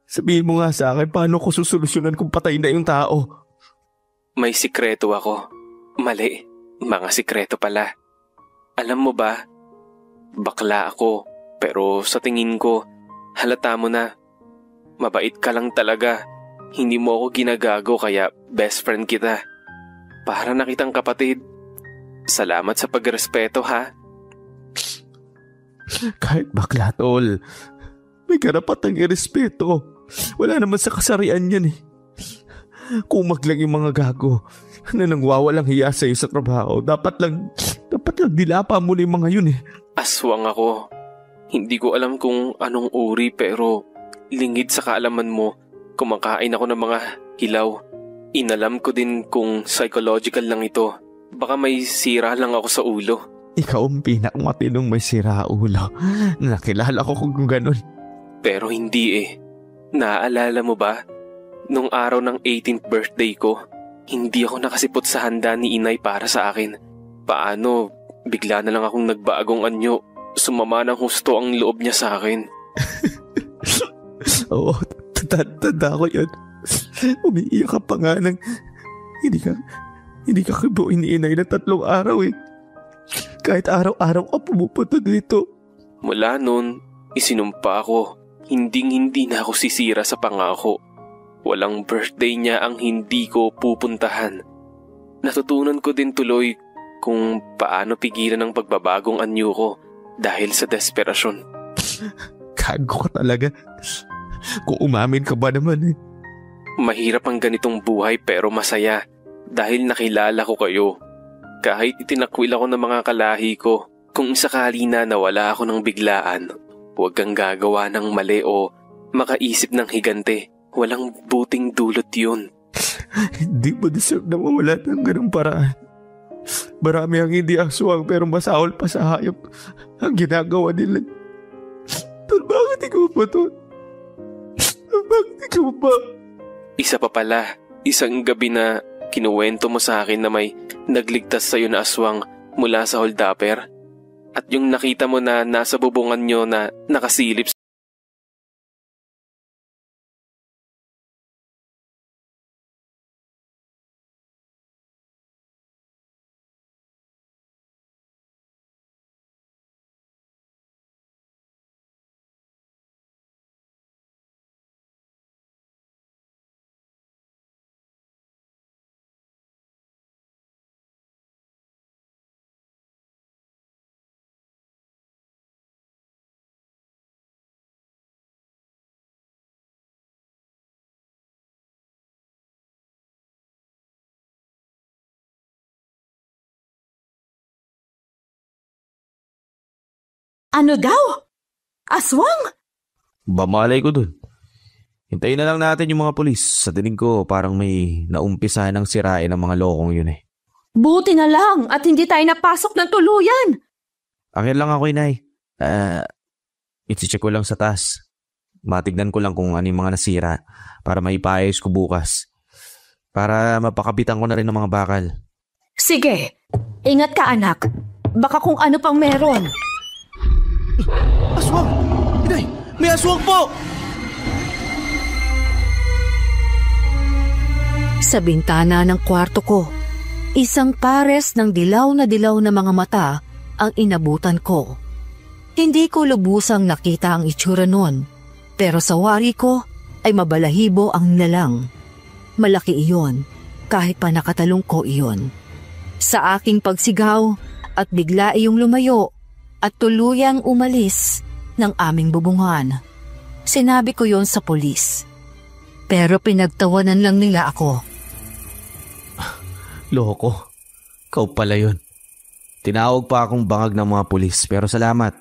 Sabihin mo nga sa akin, paano ko susolusyonan kung patay na yung tao? May sikreto ako. Mali, mga sikreto pala. Alam mo ba, bakla ako, pero sa tingin ko, halata mo na. Mabait ka lang talaga. Hindi mo ako ginagago kaya best friend kita. Para na kitang kapatid. Salamat sa pagrespeto ha. Kahit bakla tol, may karapatang irespeto. Wala naman sa kasarian yan eh. Kumag lang yung mga gago na nangwawalang hiya sa'yo sa trabaho. Dapat lang dilapa mo na yung mga yun eh. Aswang ako. Hindi ko alam kung anong uri pero lingid sa kaalaman mo, kumakain ako ng mga hilaw. Inalam ko din kung psychological lang ito. Baka may sira lang ako sa ulo. Ikaw ang pinakamatinong may sira ulo. Nakilala ko kung ganun. Pero hindi eh. Naaalala mo ba? Nung araw ng 18th birthday ko, hindi ako nakasipot sa handa ni inay para sa akin. Paano, bigla na lang akong nagbagong anyo. Sumama ng husto ang loob niya sa akin. Oo, tanda ko yun. Umiiyak ka pa nga ng hindi ka kibuin ni inay ng 3 araw eh. Kahit araw-araw ka pumupunta dito. Mula nun, isinumpa ko. Hinding-hindi na ako sisira sa pangako. Walang birthday niya ang hindi ko pupuntahan. Natutunan ko din tuloy kung paano pigilan ang pagbabagong anyo ko dahil sa desperasyon. Gago ka talaga. Kung umamin ka ba naman eh. Mahirap ang ganitong buhay pero masaya dahil nakilala ko kayo. Kahit itinakwil ako ng mga kalahi ko, kung sakali na nawala ako ng biglaan, huwag kang gagawa ng mali o makaisip ng higante. Walang buting dulot yun. Hindi mo deserve na mawala ng ganung paraan. Marami ang hindi aswang pero masahol pa sa hayop ang ginagawa nila. Tol, bakit ikaw pa to? Bakit ka ba? Isa pa pala, isang gabi na kinuwento mo sa akin na may nagligtas sa'yo na aswang mula sa holdapper. At yung nakita mo na nasa bubungan nyo na nakasilip. Ano daw? Aswang? Bamalay ko dun. Hintayin na lang natin yung mga pulis. Sa tingin ko parang may naumpisa ng sirain ng mga lokong yun eh. Buti na lang at hindi tayo napasok ng tuluyan. Akin lang ako, inay. Iti-check ko lang sa taas. Matignan ko lang kung ano yung mga nasira para maipayos ko bukas. Para mapakabitan ko na rin ng mga bakal. Sige, ingat ka anak. Baka kung ano pang meron. Aswang! Inay! May aswang po! Sa bintana ng kwarto ko, isang pares ng dilaw na mga mata ang inabutan ko. Hindi ko lubusang nakita ang itsura nun, pero sa wari ko ay mabalahibo ang nilalang. Malaki iyon, kahit pa nakatalong ko iyon. Sa aking pagsigaw at bigla iyong lumayo at tuluyang umalis ng aming bubungan. Sinabi ko yon sa pulis. Pero pinagtawanan lang nila ako. Loko. Ikaw pala yun. Tinawag pa akong bangag ng mga pulis pero salamat.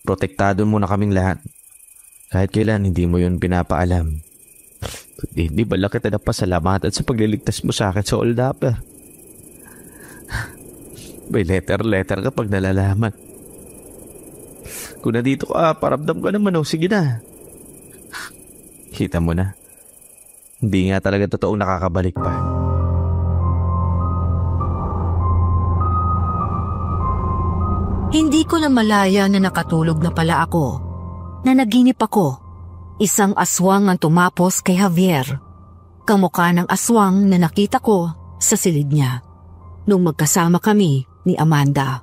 Protektado mo na kaming lahat. Kahit kailan hindi mo yun pinapaalam. Hindi ba lang kita napasalamatan sa pagliligtas mo sa akin sa holdapper? May letter kapag nalalaman. Kung nandito ka, paramdam ka naman, sige na. Kita mo na. Hindi nga talaga totoong nakakabalik pa. Hindi ko na malaya na nakatulog na pala ako. Nanaginip ako. Isang aswang ang tumapos kay Javier. Kamukha ng aswang na nakita ko sa silid niya nung magkasama kami ni Amanda.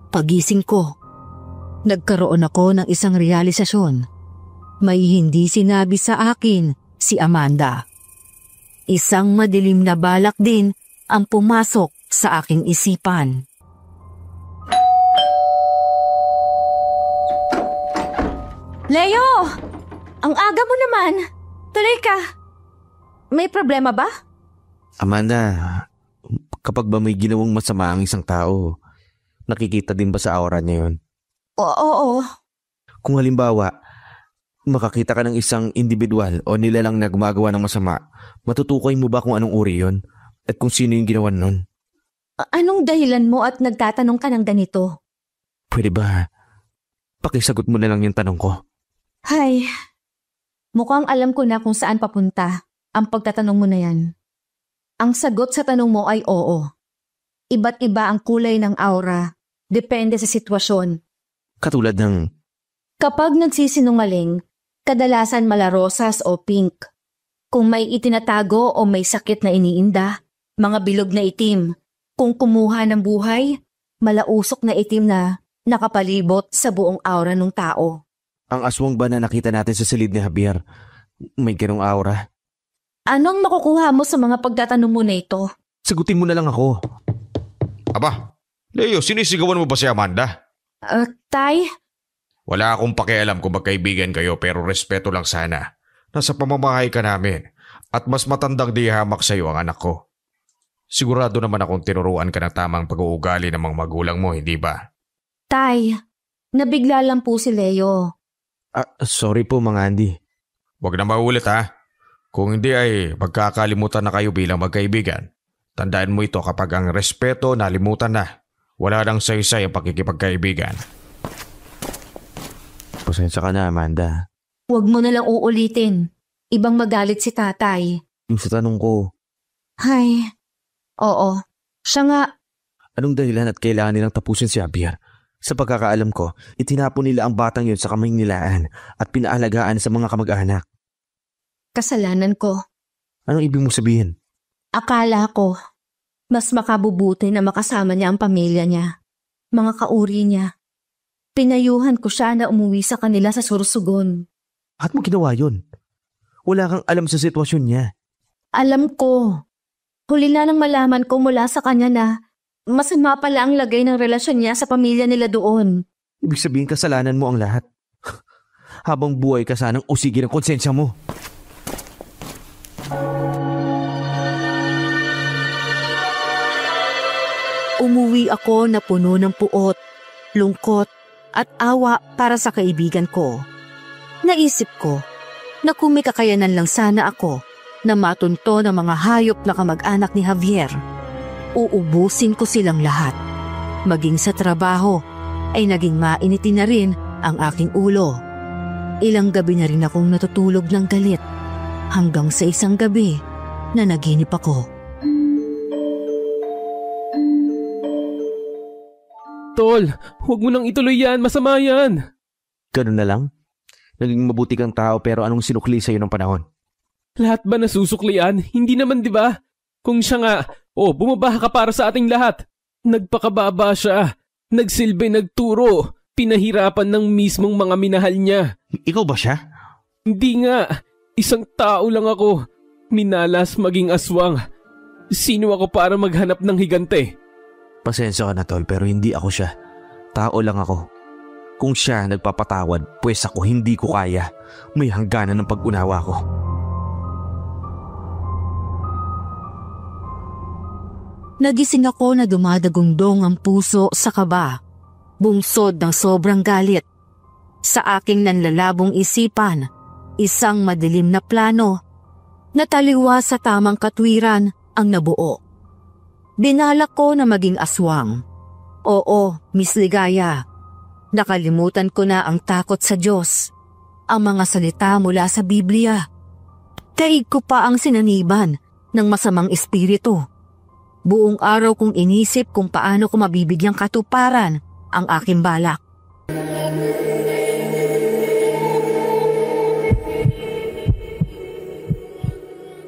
Pagising ko, nagkaroon ako ng isang realisasyon. May hindi sinabi sa akin si Amanda. Isang madilim na balak din ang pumasok sa aking isipan. Leo! Ang aga mo naman. Tuloy ka. May problema ba? Amanda, kapag ba may ginawang masama ang isang tao, nakikita din ba sa aura niya yun? Oo. Kung halimbawa, makakita ka ng isang individual o nilalang na gumagawa ng masama, matutukoy mo ba kung anong uri yun? At kung sino yung ginawa nun? Anong dahilan mo at nagtatanong ka ng ganito? Pwede ba? Pakisagot mo na lang yung tanong ko. Hay, mukhang alam ko na kung saan papunta ang pagtatanong mo na yan. Ang sagot sa tanong mo ay oo. Iba't iba ang kulay ng aura. Depende sa sitwasyon. Katulad ng... Kapag nagsisinungaling, kadalasan malarosas o pink. Kung may itinatago o may sakit na iniinda, mga bilog na itim. Kung kumuha ng buhay, malausok na itim na nakapalibot sa buong aura ng tao. Ang aswang ba na nakita natin sa silid ni Javier, may ganong aura? Anong makukuha mo sa mga pagtatanong mo na ito? Sagutin mo na lang ako. Aba, Leo, sinisigawan mo ba si Amanda? Tay? Wala akong pakialam kung magkaibigan kayo pero respeto lang sana. Nasa pamamahay ka namin at mas matandang di hamak sa'yo ang anak ko. Sigurado naman akong tinuruan ka ng tamang pag-uugali ng mga magulang mo, hindi ba? Tay, nabigla lang po si Leo. Sorry po, Mang Andy. Huwag na maulit ha. Kung hindi ay magkakalimutan na kayo bilang magkaibigan. Tandaan mo ito kapag ang respeto nalimutan na. Wala nang saysay ang pakikipagkaibigan. Pasensya ka na, Amanda. Huwag mo na lang uulitin. Ibang magalit si tatay. Yung sa tanong ko, Hay, oo. Siya nga, anong dahilan at kailangan nilang tapusin si Javier? Sa pagkakaalam ko, itinapon nila ang batang yun sa kamay nilaan at pinaalagaan sa mga kamag-anak. kasalanan ko. Anong ibig mo sabihin? Akala ko, mas makabubuti na makasama niya ang pamilya niya, mga kauri niya. Pinayuhan ko siya na umuwi sa kanila sa Sorsogon. Bakit mo ginawa yun? Wala kang alam sa sitwasyon niya. Alam ko. Huli na nang malaman ko mula sa kanya na masama pala ang lagay ng relasyon niya sa pamilya nila doon. Ibig sabihin kasalanan mo ang lahat. Habang buhay ka sanang usigin ang konsensya mo. Umuwi ako na puno ng puot, lungkot at awa para sa kaibigan ko. Naisip ko na kung may kakayanan lang sana ako na matunto ng mga hayop na kamag-anak ni Javier, uubusin ko silang lahat. Maging sa trabaho ay naging mainitin na rin ang aking ulo. Ilang gabi na rin akong natutulog ng galit hanggang sa isang gabi na naginip ako. Tol, huwag mo nang ituloy yan. Masama yan. Ganun na lang? Naging mabuti kang tao pero anong sinukli sa'yo ng panahon? Lahat ba nasusuklian? Hindi naman, di ba? Kung siya nga, bumaba ka para sa ating lahat. Nagpakababa siya. Nagsilbi, nagturo. Pinahirapan ng mismong mga minahal niya. Ikaw ba siya? Hindi nga. Isang tao lang ako. Minalas maging aswang. Sino ako para maghanap ng higante? Pasensya ka na tol pero hindi ako siya. Tao lang ako. Kung siya nagpapatawad, pues ako hindi ko kaya. May hangganan ng pag-unawa ko. Nagising ako na dumadagundong ang puso sa kaba. Bungsod ng sobrang galit. Sa aking nanlalabong isipan, isang madilim na plano na taliwa sa tamang katwiran ang nabuo. Binalak ko na maging aswang. Oo, Miss Ligaya. Nakalimutan ko na ang takot sa Diyos. Ang mga salita mula sa Biblia. Daig ko pa ang sinaniban ng masamang espiritu. Buong araw kong inisip kung paano ko mabibigyang katuparan ang aking balak.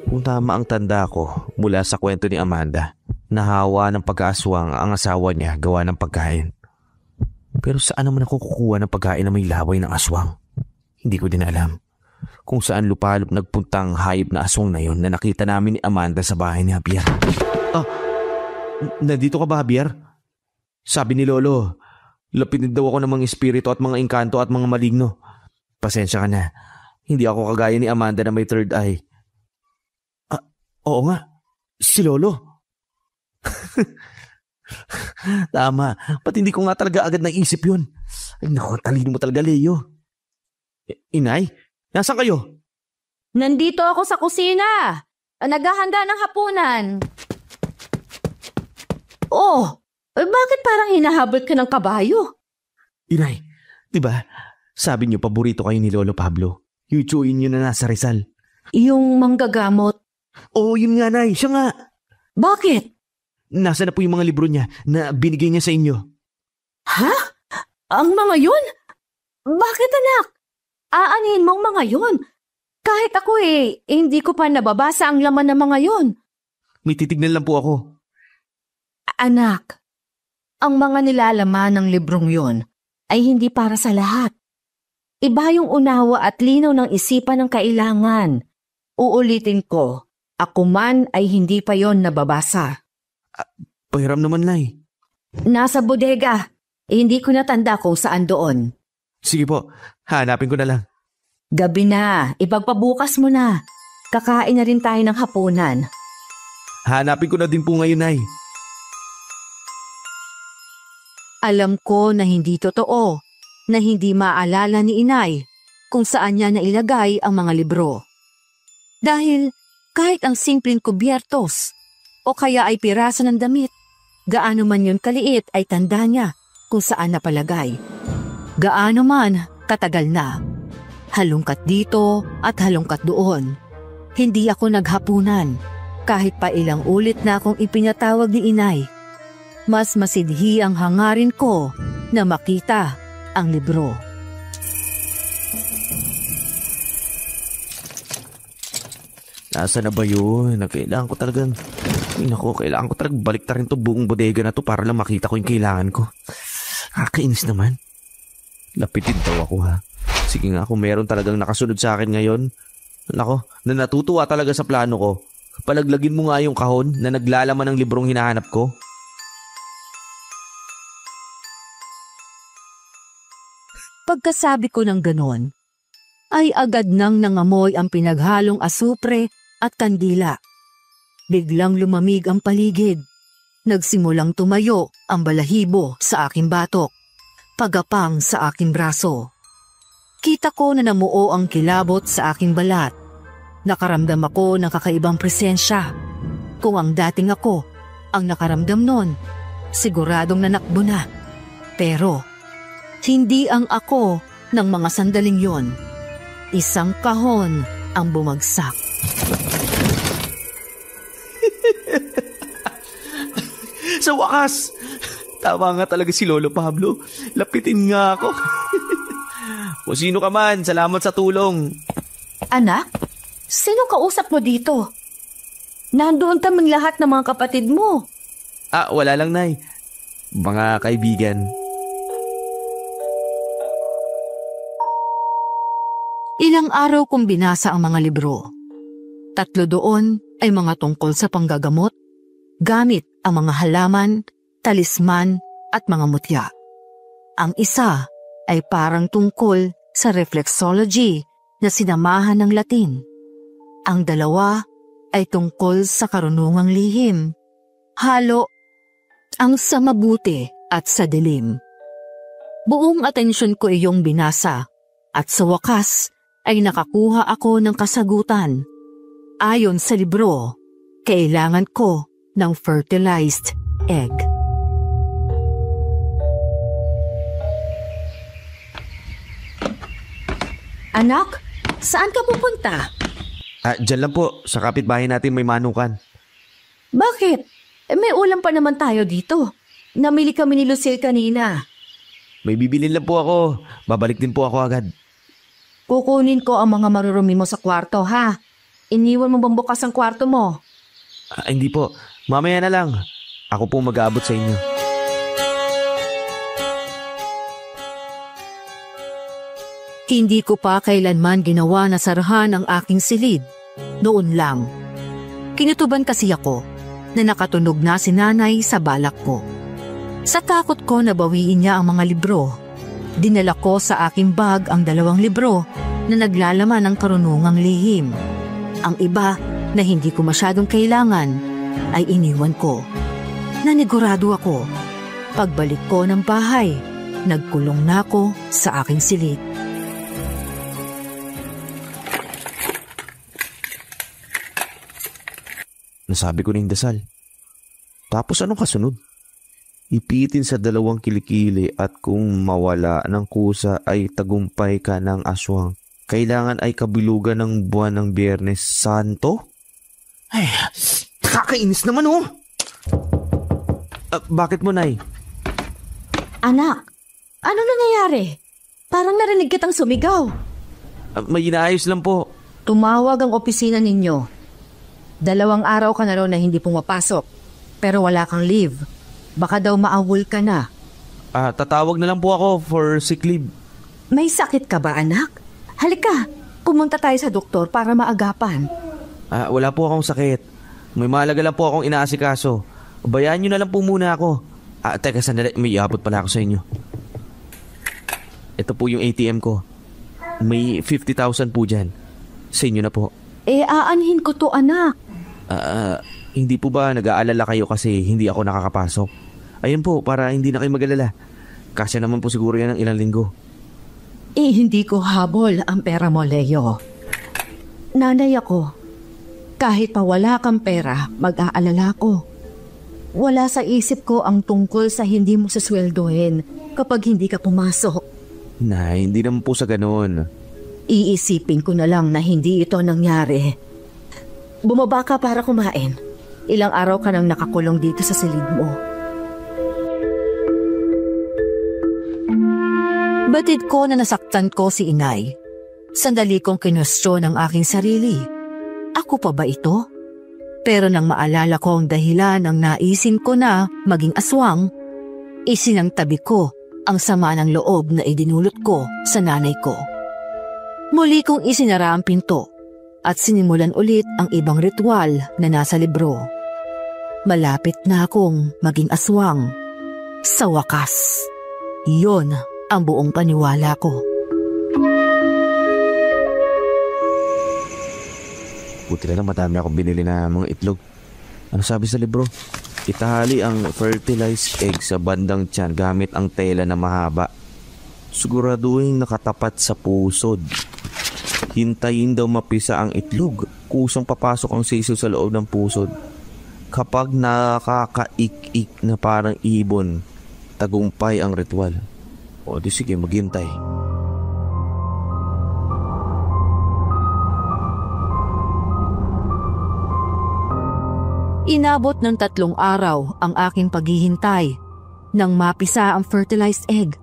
Kung tama ang tanda ko mula sa kwento ni Amanda, nahawa ng pag-aaswang ang asawa niya gawa ng pagkain. Pero saan naman ako kukuha ng pagkain na may laway ng aswang? Hindi ko din alam kung saan lupalop nagpuntang hayop na aswang na yon na nakita namin ni Amanda sa bahay ni Javier. Nandito ka ba, Javier? Sabi ni Lolo, lapitin daw ako ng mga espiritu at mga engkanto at mga maligno. Pasensya ka na, hindi ako kagaya ni Amanda na may third eye. Oo nga, si Lolo. Tama, pati hindi ko nga talaga agad naisip yun. Ay naku, talino mo talaga, Leo. Inay, nasaan kayo? Nandito ako sa kusina. Naghahanda ng hapunan. Bakit parang hinahabol ka ng kabayo? Inay, di ba? Sabi niyo paborito kayo ni Lolo Pablo. Yung tsuyin niyo na nasa Rizal. Yung manggagamot. Oo, yun nga, Nay. Siya nga. Bakit? Nasa na po yung mga libro niya na binigay niya sa inyo. Ha? Ang mga yun? Bakit, anak? Aanin mong mga yun? Kahit ako hindi ko pa nababasa ang laman ng mga yun. May titignan lang po ako. Anak, ang mga nilalaman ng librong yun ay hindi para sa lahat. Iba yung unawa at linaw ng isipan ng kailangan. Uulitin ko, ako man ay hindi pa yon nababasa. Pahiram naman, Nay. Nasa bodega. Hindi ko natanda kung saan doon. Sige po, hanapin ko na lang. Gabi na, ipagpabukas mo na. Kakain na rin tayo ng hapunan. Hanapin ko na din po ngayon, Nay. Alam ko na hindi totoo, na hindi maalala ni Inay kung saan niya nailagay ang mga libro. Dahil kahit ang simpleng kubyertos o kaya ay pirasa ng damit, gaano man yun kaliit ay tanda niya kung saan napalagay. Gaano man katagal na. Halongkat dito at halongkat doon. Hindi ako naghapunan kahit pa ilang ulit na akong ipinatawag ni inay. Mas masidhi ang hangarin ko na makita ang libro. Nasaan na ba yun? Kailangan ko talagang... kailangan ko talagang baliktarin to buong bodega na to para lang makita ko yung kailangan ko. Kakainis naman. Lapitin daw ako ha. Sige nga, kung meron talagang nakasunod sa akin ngayon, nako, na natutuwa talaga sa plano ko, palaglagin mo nga yung kahon na naglalaman ng librong hinahanap ko. Pagkasabi ko ng ganon, ay agad nang nangamoy ang pinaghalong asupre at kandila. Biglang lumamig ang paligid. Nagsimulang tumayo ang balahibo sa aking batok, pagapang sa aking braso. Kita ko na namuo ang kilabot sa aking balat. Nakaramdam ako ng kakaibang presensya. Kung ang dating ako ang nakaramdam nun, siguradong nanakbo na. Pero hindi ang ako ng mga sandaling yon. Isang kahon ang bumagsak. Sa wakas! Tama nga talaga si Lolo Pablo. Lapitin nga ako. O sino ka man, salamat sa tulong. Anak, sino kausap mo dito? Nandoon kaming lahat ng mga kapatid mo. Wala lang, Nay. Mga kaibigan. Ilang araw kong binasa ang mga libro. 3 doon ay mga tungkol sa panggagamot, gamit ang mga halaman, talisman at mga mutya. Ang isa ay parang tungkol sa reflexology na sinamahan ng Latin. Ang dalawa ay tungkol sa karunungang lihim. Halo ang sa mabuti at sa dilim. Buong atensyon ko iyong binasa at sa wakas ay nakakuha ako ng kasagutan. Ayon sa libro, kailangan ko ng fertilized egg. Anak, saan ka pupunta? Diyan lang po, sa kapitbahay natin may manukan. Bakit? May ulam pa naman tayo dito. Namili kami ni Lucille kanina. May bibilin lang po ako. Babalik din po ako agad. Kukunin ko ang mga marurumi mo sa kwarto, ha? Iniwan mo bang bukas ang kwarto mo? Hindi po. Mamaya na lang. Ako po mag-aabot sa inyo. Hindi ko pa kailanman ginawa na sarahan ang aking silid. Noon lang. Kinutuban kasi ako na nakatunog na si nanay sa balak ko. Sa takot ko na bawiin niya ang mga libro, dinala ko sa aking bag ang 2 libro na naglalaman ng karunungang lihim. Ang iba na hindi ko masyadong kailangan ay iniwan ko. Nanigurado ako. Pagbalik ko ng bahay, nagkulong na ako sa aking silid. Nasabi ko na yung dasal. Tapos anong kasunod? Ipitin sa 2 kilikili at kung mawala ng kusa ay tagumpay ka ng aswang. Kailangan ay kabilugan ng buwan ng Biyernes Santo? Ay, kakainis naman oh! Bakit mo, Nay? Anak, ano nangyayari? Parang narinig kitang sumigaw. May inaayos lang po. Tumawag ang opisina ninyo. 2 araw ka na raw na hindi pumapasok, pero wala kang leave. Baka daw maawol ka na. Tatawag na lang po ako for sick leave. May sakit ka ba, anak? Halika, pumunta tayo sa doktor para maagapan. Wala po akong sakit. May mahalaga lang po akong inaasikaso. Bayaan nyo na lang po muna ako. Teka, sandali. May iabot pala ako sa inyo. Ito po yung ATM ko. May 50,000 po dyan. Sa inyo na po. Aanhin ko to, anak. Hindi po ba nag-aalala kayo kasi hindi ako nakakapasok? Ayun po, para hindi na kayo mag-alala. Kasya naman po siguro yan ng ilang linggo. Hindi ko habol ang pera mo, Leo. Nanay ako. Kahit pa wala kang pera, mag-aalala ko. Wala sa isip ko ang tungkol sa hindi mo susweldohin kapag hindi ka pumasok. Nay, hindi naman po sa ganun. Iisipin ko na lang na hindi ito nangyari. Bumaba ka para kumain. Ilang araw ka nang nakakulong dito sa silid mo. Batid ko na nasaktan ko si inay. Sandali kong kinwestiyon ang aking sarili. Ako pa ba ito? Pero nang maalala ko ang dahilan ng naisin ko na maging aswang, isinangtabi ko ang sama ng loob na idinulot ko sa nanay ko. Muli kong isinara ang pinto at sinimulan ulit ang ibang ritual na nasa libro. Malapit na akong maging aswang. Sa wakas, iyon ang buong paniwala ko. Buti na lang madami akong binili na mga itlog. Ano sabi sa libro? Itali ang fertilized egg sa bandang tiyan gamit ang tela na mahaba. Siguraduhin nakatapat sa pusod. Hintayin daw mapisa ang itlog. Kusang papasok ang sisiw sa loob ng pusod. Kapag nakakaik-ik na parang ibon, tagumpay ang ritual. O di sige, maghintay. Inabot ng 3 araw ang aking paghihintay nang mapisa ang fertilized egg.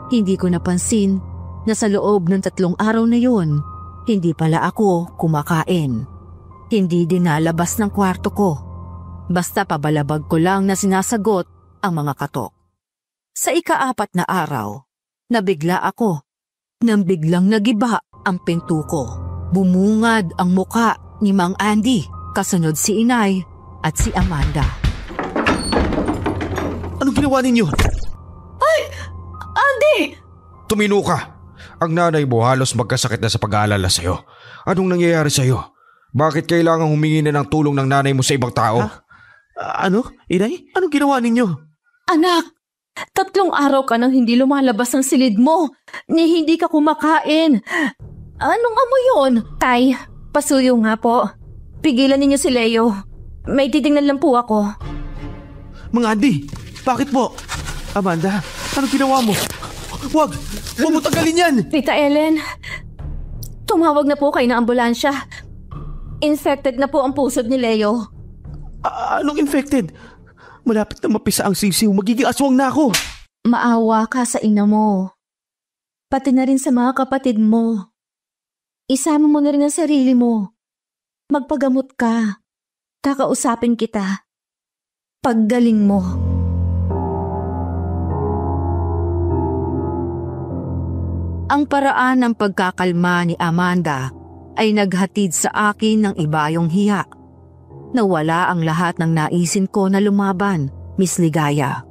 Hindi ko napansin na sa loob ng 3 araw na yun, hindi pala ako kumakain. Hindi dinalabas ng kwarto ko. Basta pabalabag ko lang na sinasagot ang mga katok. Sa ika-4 na araw, nabigla ako nang biglang nagiba ang pinto ko. Bumungad ang muka ni Mang Andy, kasunod si Inay at si Amanda. Anong ginawa ninyo? Ay! Andy! Tumino ka! Ang nanay mo halos magkasakit na sa pag-aalala sa'yo. Anong nangyayari sa'yo? Bakit kailangan humingi na ng tulong ng nanay mo sa ibang tao? Ano? Inay? Anong ginawa ninyo? Anak! 3 araw ka nang hindi lumalabas ng silid mo. Ni hindi ka kumakain. Anong amoy yun? Tay, pasuyo nga po. Pigilan ninyo si Leo. May titingnan lang po ako. Mga Andy, bakit po? Amanda, anong ginawa mo? Huwag mo tanggalin yan! Tita Ellen, tumawag na po kayo ng ambulansya. Infected na po ang pusod ni Leo. Anong infected? Malapit na mapisa ang sisiw, magiging aswang na ako. Maawa ka sa ina mo. Pati na rin sa mga kapatid mo. Isama mo na rin ang sarili mo. Magpagamot ka. Kakausapin kita. Paggaling mo. Ang paraan ng pagkakalma ni Amanda ay naghatid sa akin ng ibayong hiya. Nawala ang lahat ng naisin ko na lumaban, Miss Ligaya.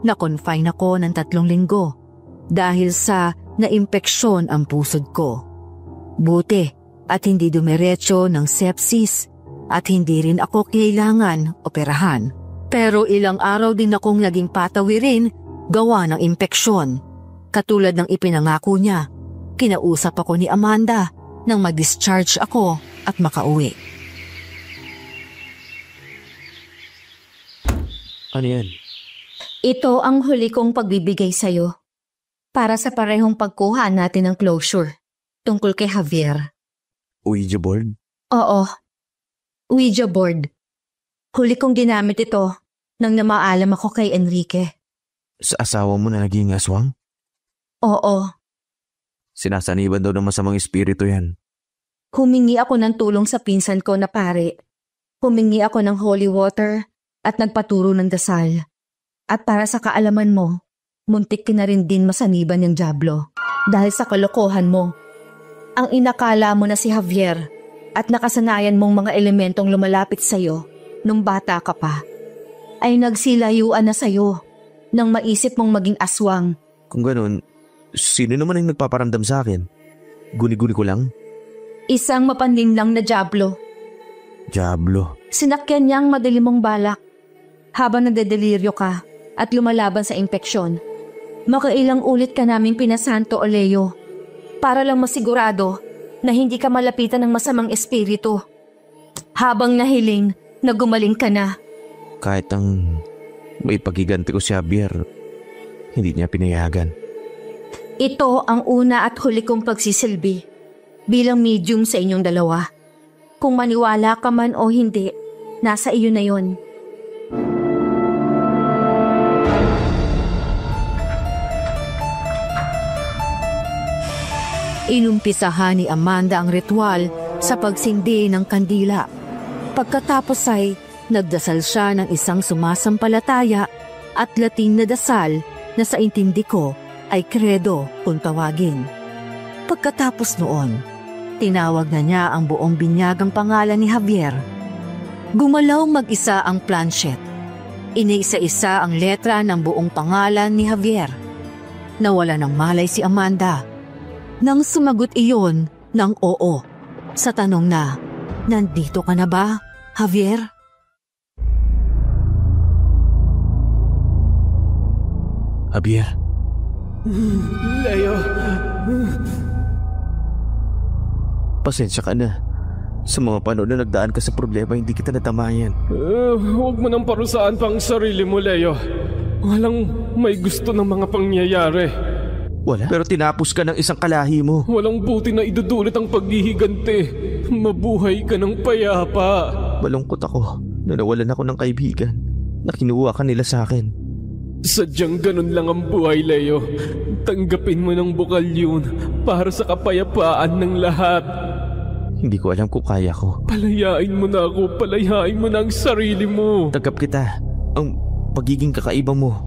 Na-confine ako ng 3 linggo dahil sa naimpeksyon ang pusod ko. Buti at hindi dumiretso ng sepsis at hindi rin ako kailangan operahan. Pero ilang araw din akong naging patawirin gawa ng impeksyon. Katulad ng ipinangako niya, kinausap ako ni Amanda nang mag-discharge ako at makauwi. Ano yan? Ito ang huli kong pagbibigay sa'yo para sa parehong pagkuha natin ng closure tungkol kay Javier. Ouija board? Oo. Ouija board. Huli kong ginamit ito nang namaalam ako kay Enrique. Sa asawa mo na naging aswang? Oo. Sinasaniban daw ng masamang espiritu yan. Humingi ako ng tulong sa pinsan ko na pare. Humingi ako ng holy water at nagpaturo ng dasal. At para sa kaalaman mo, muntik ka na rin din masaniban ng dyablo dahil sa kalokohan mo. Ang inakala mo na si Javier at nakasanayan mong mga elementong lumalapit sa'yo nung bata ka pa ay nagsilayuan na sa'yo nang maisip mong maging aswang. Kung ganun, sino naman ang nagpaparamdam sa akin? Guni-guni ko lang? Isang mapanlinlang na dyablo. Dyablo? Sinakyan niya ang madilim mong balak habang nagdedeliryo ka at lumalaban sa impeksyon. Makailang ulit ka naming pinasanto o Leo para lang masigurado na hindi ka malapitan ng masamang espiritu. Habang nahiling na gumaling ka na. Kahit ang may pagiganti ko si Javier, hindi niya pinayagan. Ito ang una at huli kong pagsisilbi bilang medium sa inyong dalawa. Kung maniwala ka man o hindi, nasa iyo na yon. Inumpisahan ni Amanda ang ritual sa pagsindi ng kandila. Pagkatapos ay nagdasal siya ng isang sumasampalataya at Latin na dasal na sa intindi ko ay credo kung tawagin. Pagkatapos noon, tinawag na niya ang buong binyagang pangalan ni Javier. Gumalaw mag-isa ang planchette. Iniisa-isa ang letra ng buong pangalan ni Javier. Nawala ng malay si Amanda nang sumagot iyon ng oo sa tanong na, "Nandito ka na ba, Javier?" Javier, Leo, pasensya ka na. Sa mga panahon na nagdaan ka sa problema, hindi kita natamayan. huwag mo nang parusaan pang sarili mo, Leo. Walang may gusto ng mga pangyayari. Wala. Pero tinapos ka ng isang kalahi mo. Walang buti na idudulot ang paghihiganti. Mabuhay ka ng payapa. Malungkot ako na nawalan ako ng kaibigan na kinuha ka nila sa akin. Sadyang ganun lang ang buhay, Leo. Tanggapin mo ng bukal yun para sa kapayapaan ng lahat. Hindi ko alam kung kaya ko. Palayain mo na ako. Palayain mo na ang sarili mo. Tanggap kita. Ang pagiging kakaiba mo,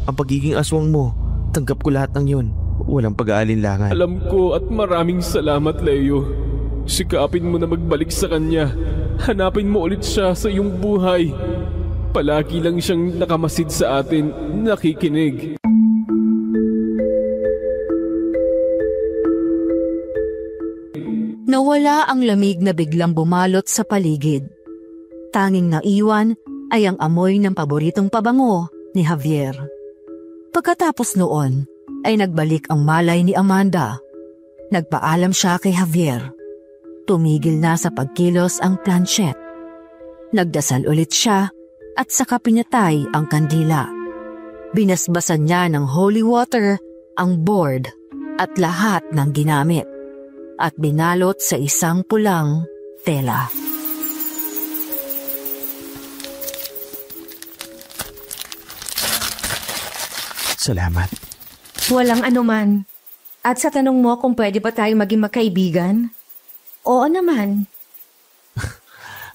ang pagiging aswang mo, tanggap ko lahat ng yun. Walang pag-aalinlangan. Alam ko at maraming salamat, Leo. Sikapin mo na magbalik sa kanya. Hanapin mo ulit siya sa iyong buhay. Palagi lang siyang nakamasid sa atin, nakikinig. Nawala ang lamig na biglang bumalot sa paligid. Tanging naiwan ay ang amoy ng paboritong pabango ni Javier. Pagkatapos noon ay nagbalik ang malay ni Amanda. Nagpaalam siya kay Javier. Tumigil na sa pagkilos ang planchette. Nagdasal ulit siya at saka pinatay ang kandila. Binasbasan niya ng holy water ang board at lahat ng ginamit at binalot sa isang pulang tela. Salamat. Walang anuman. At sa tanong mo kung pwede ba tayo maging magkaibigan? Oo naman.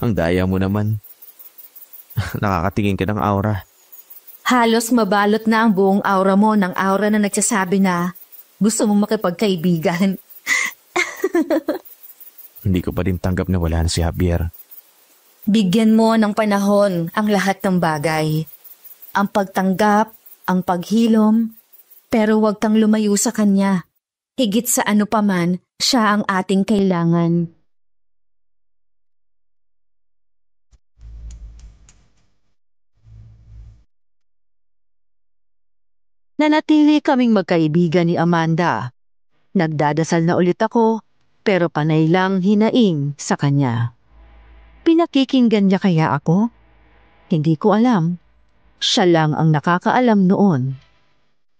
Ang daya mo naman. Nakakatingin ka ng aura. Halos mabalot na ang buong aura mo ng aura na nagsasabi na gusto mong makipagkaibigan. Hindi ko pa din tanggap na wala na si Javier. Bigyan mo ng panahon ang lahat ng bagay. Ang pagtanggap, ang paghilom, pero huwag kang lumayo sa kanya. Higit sa ano paman, siya ang ating kailangan. Nanatili kaming magkaibigan ni Amanda. Nagdadasal na ulit ako, pero panay lang hinaing sa kanya. Pinakikinggan niya kaya ako? Hindi ko alam. Siya lang ang nakakaalam noon.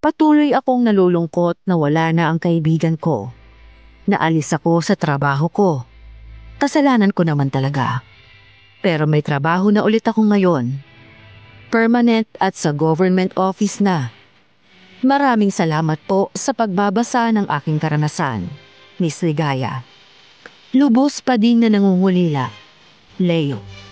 Patuloy akong nalulungkot na wala na ang kaibigan ko. Naalis ako sa trabaho ko. Kasalanan ko naman talaga. Pero may trabaho na ulit ako ngayon. Permanent at sa government office na. Maraming salamat po sa pagbabasa ng aking karanasan, Miss Ligaya. Lubos pa din na nangungulila. Leo.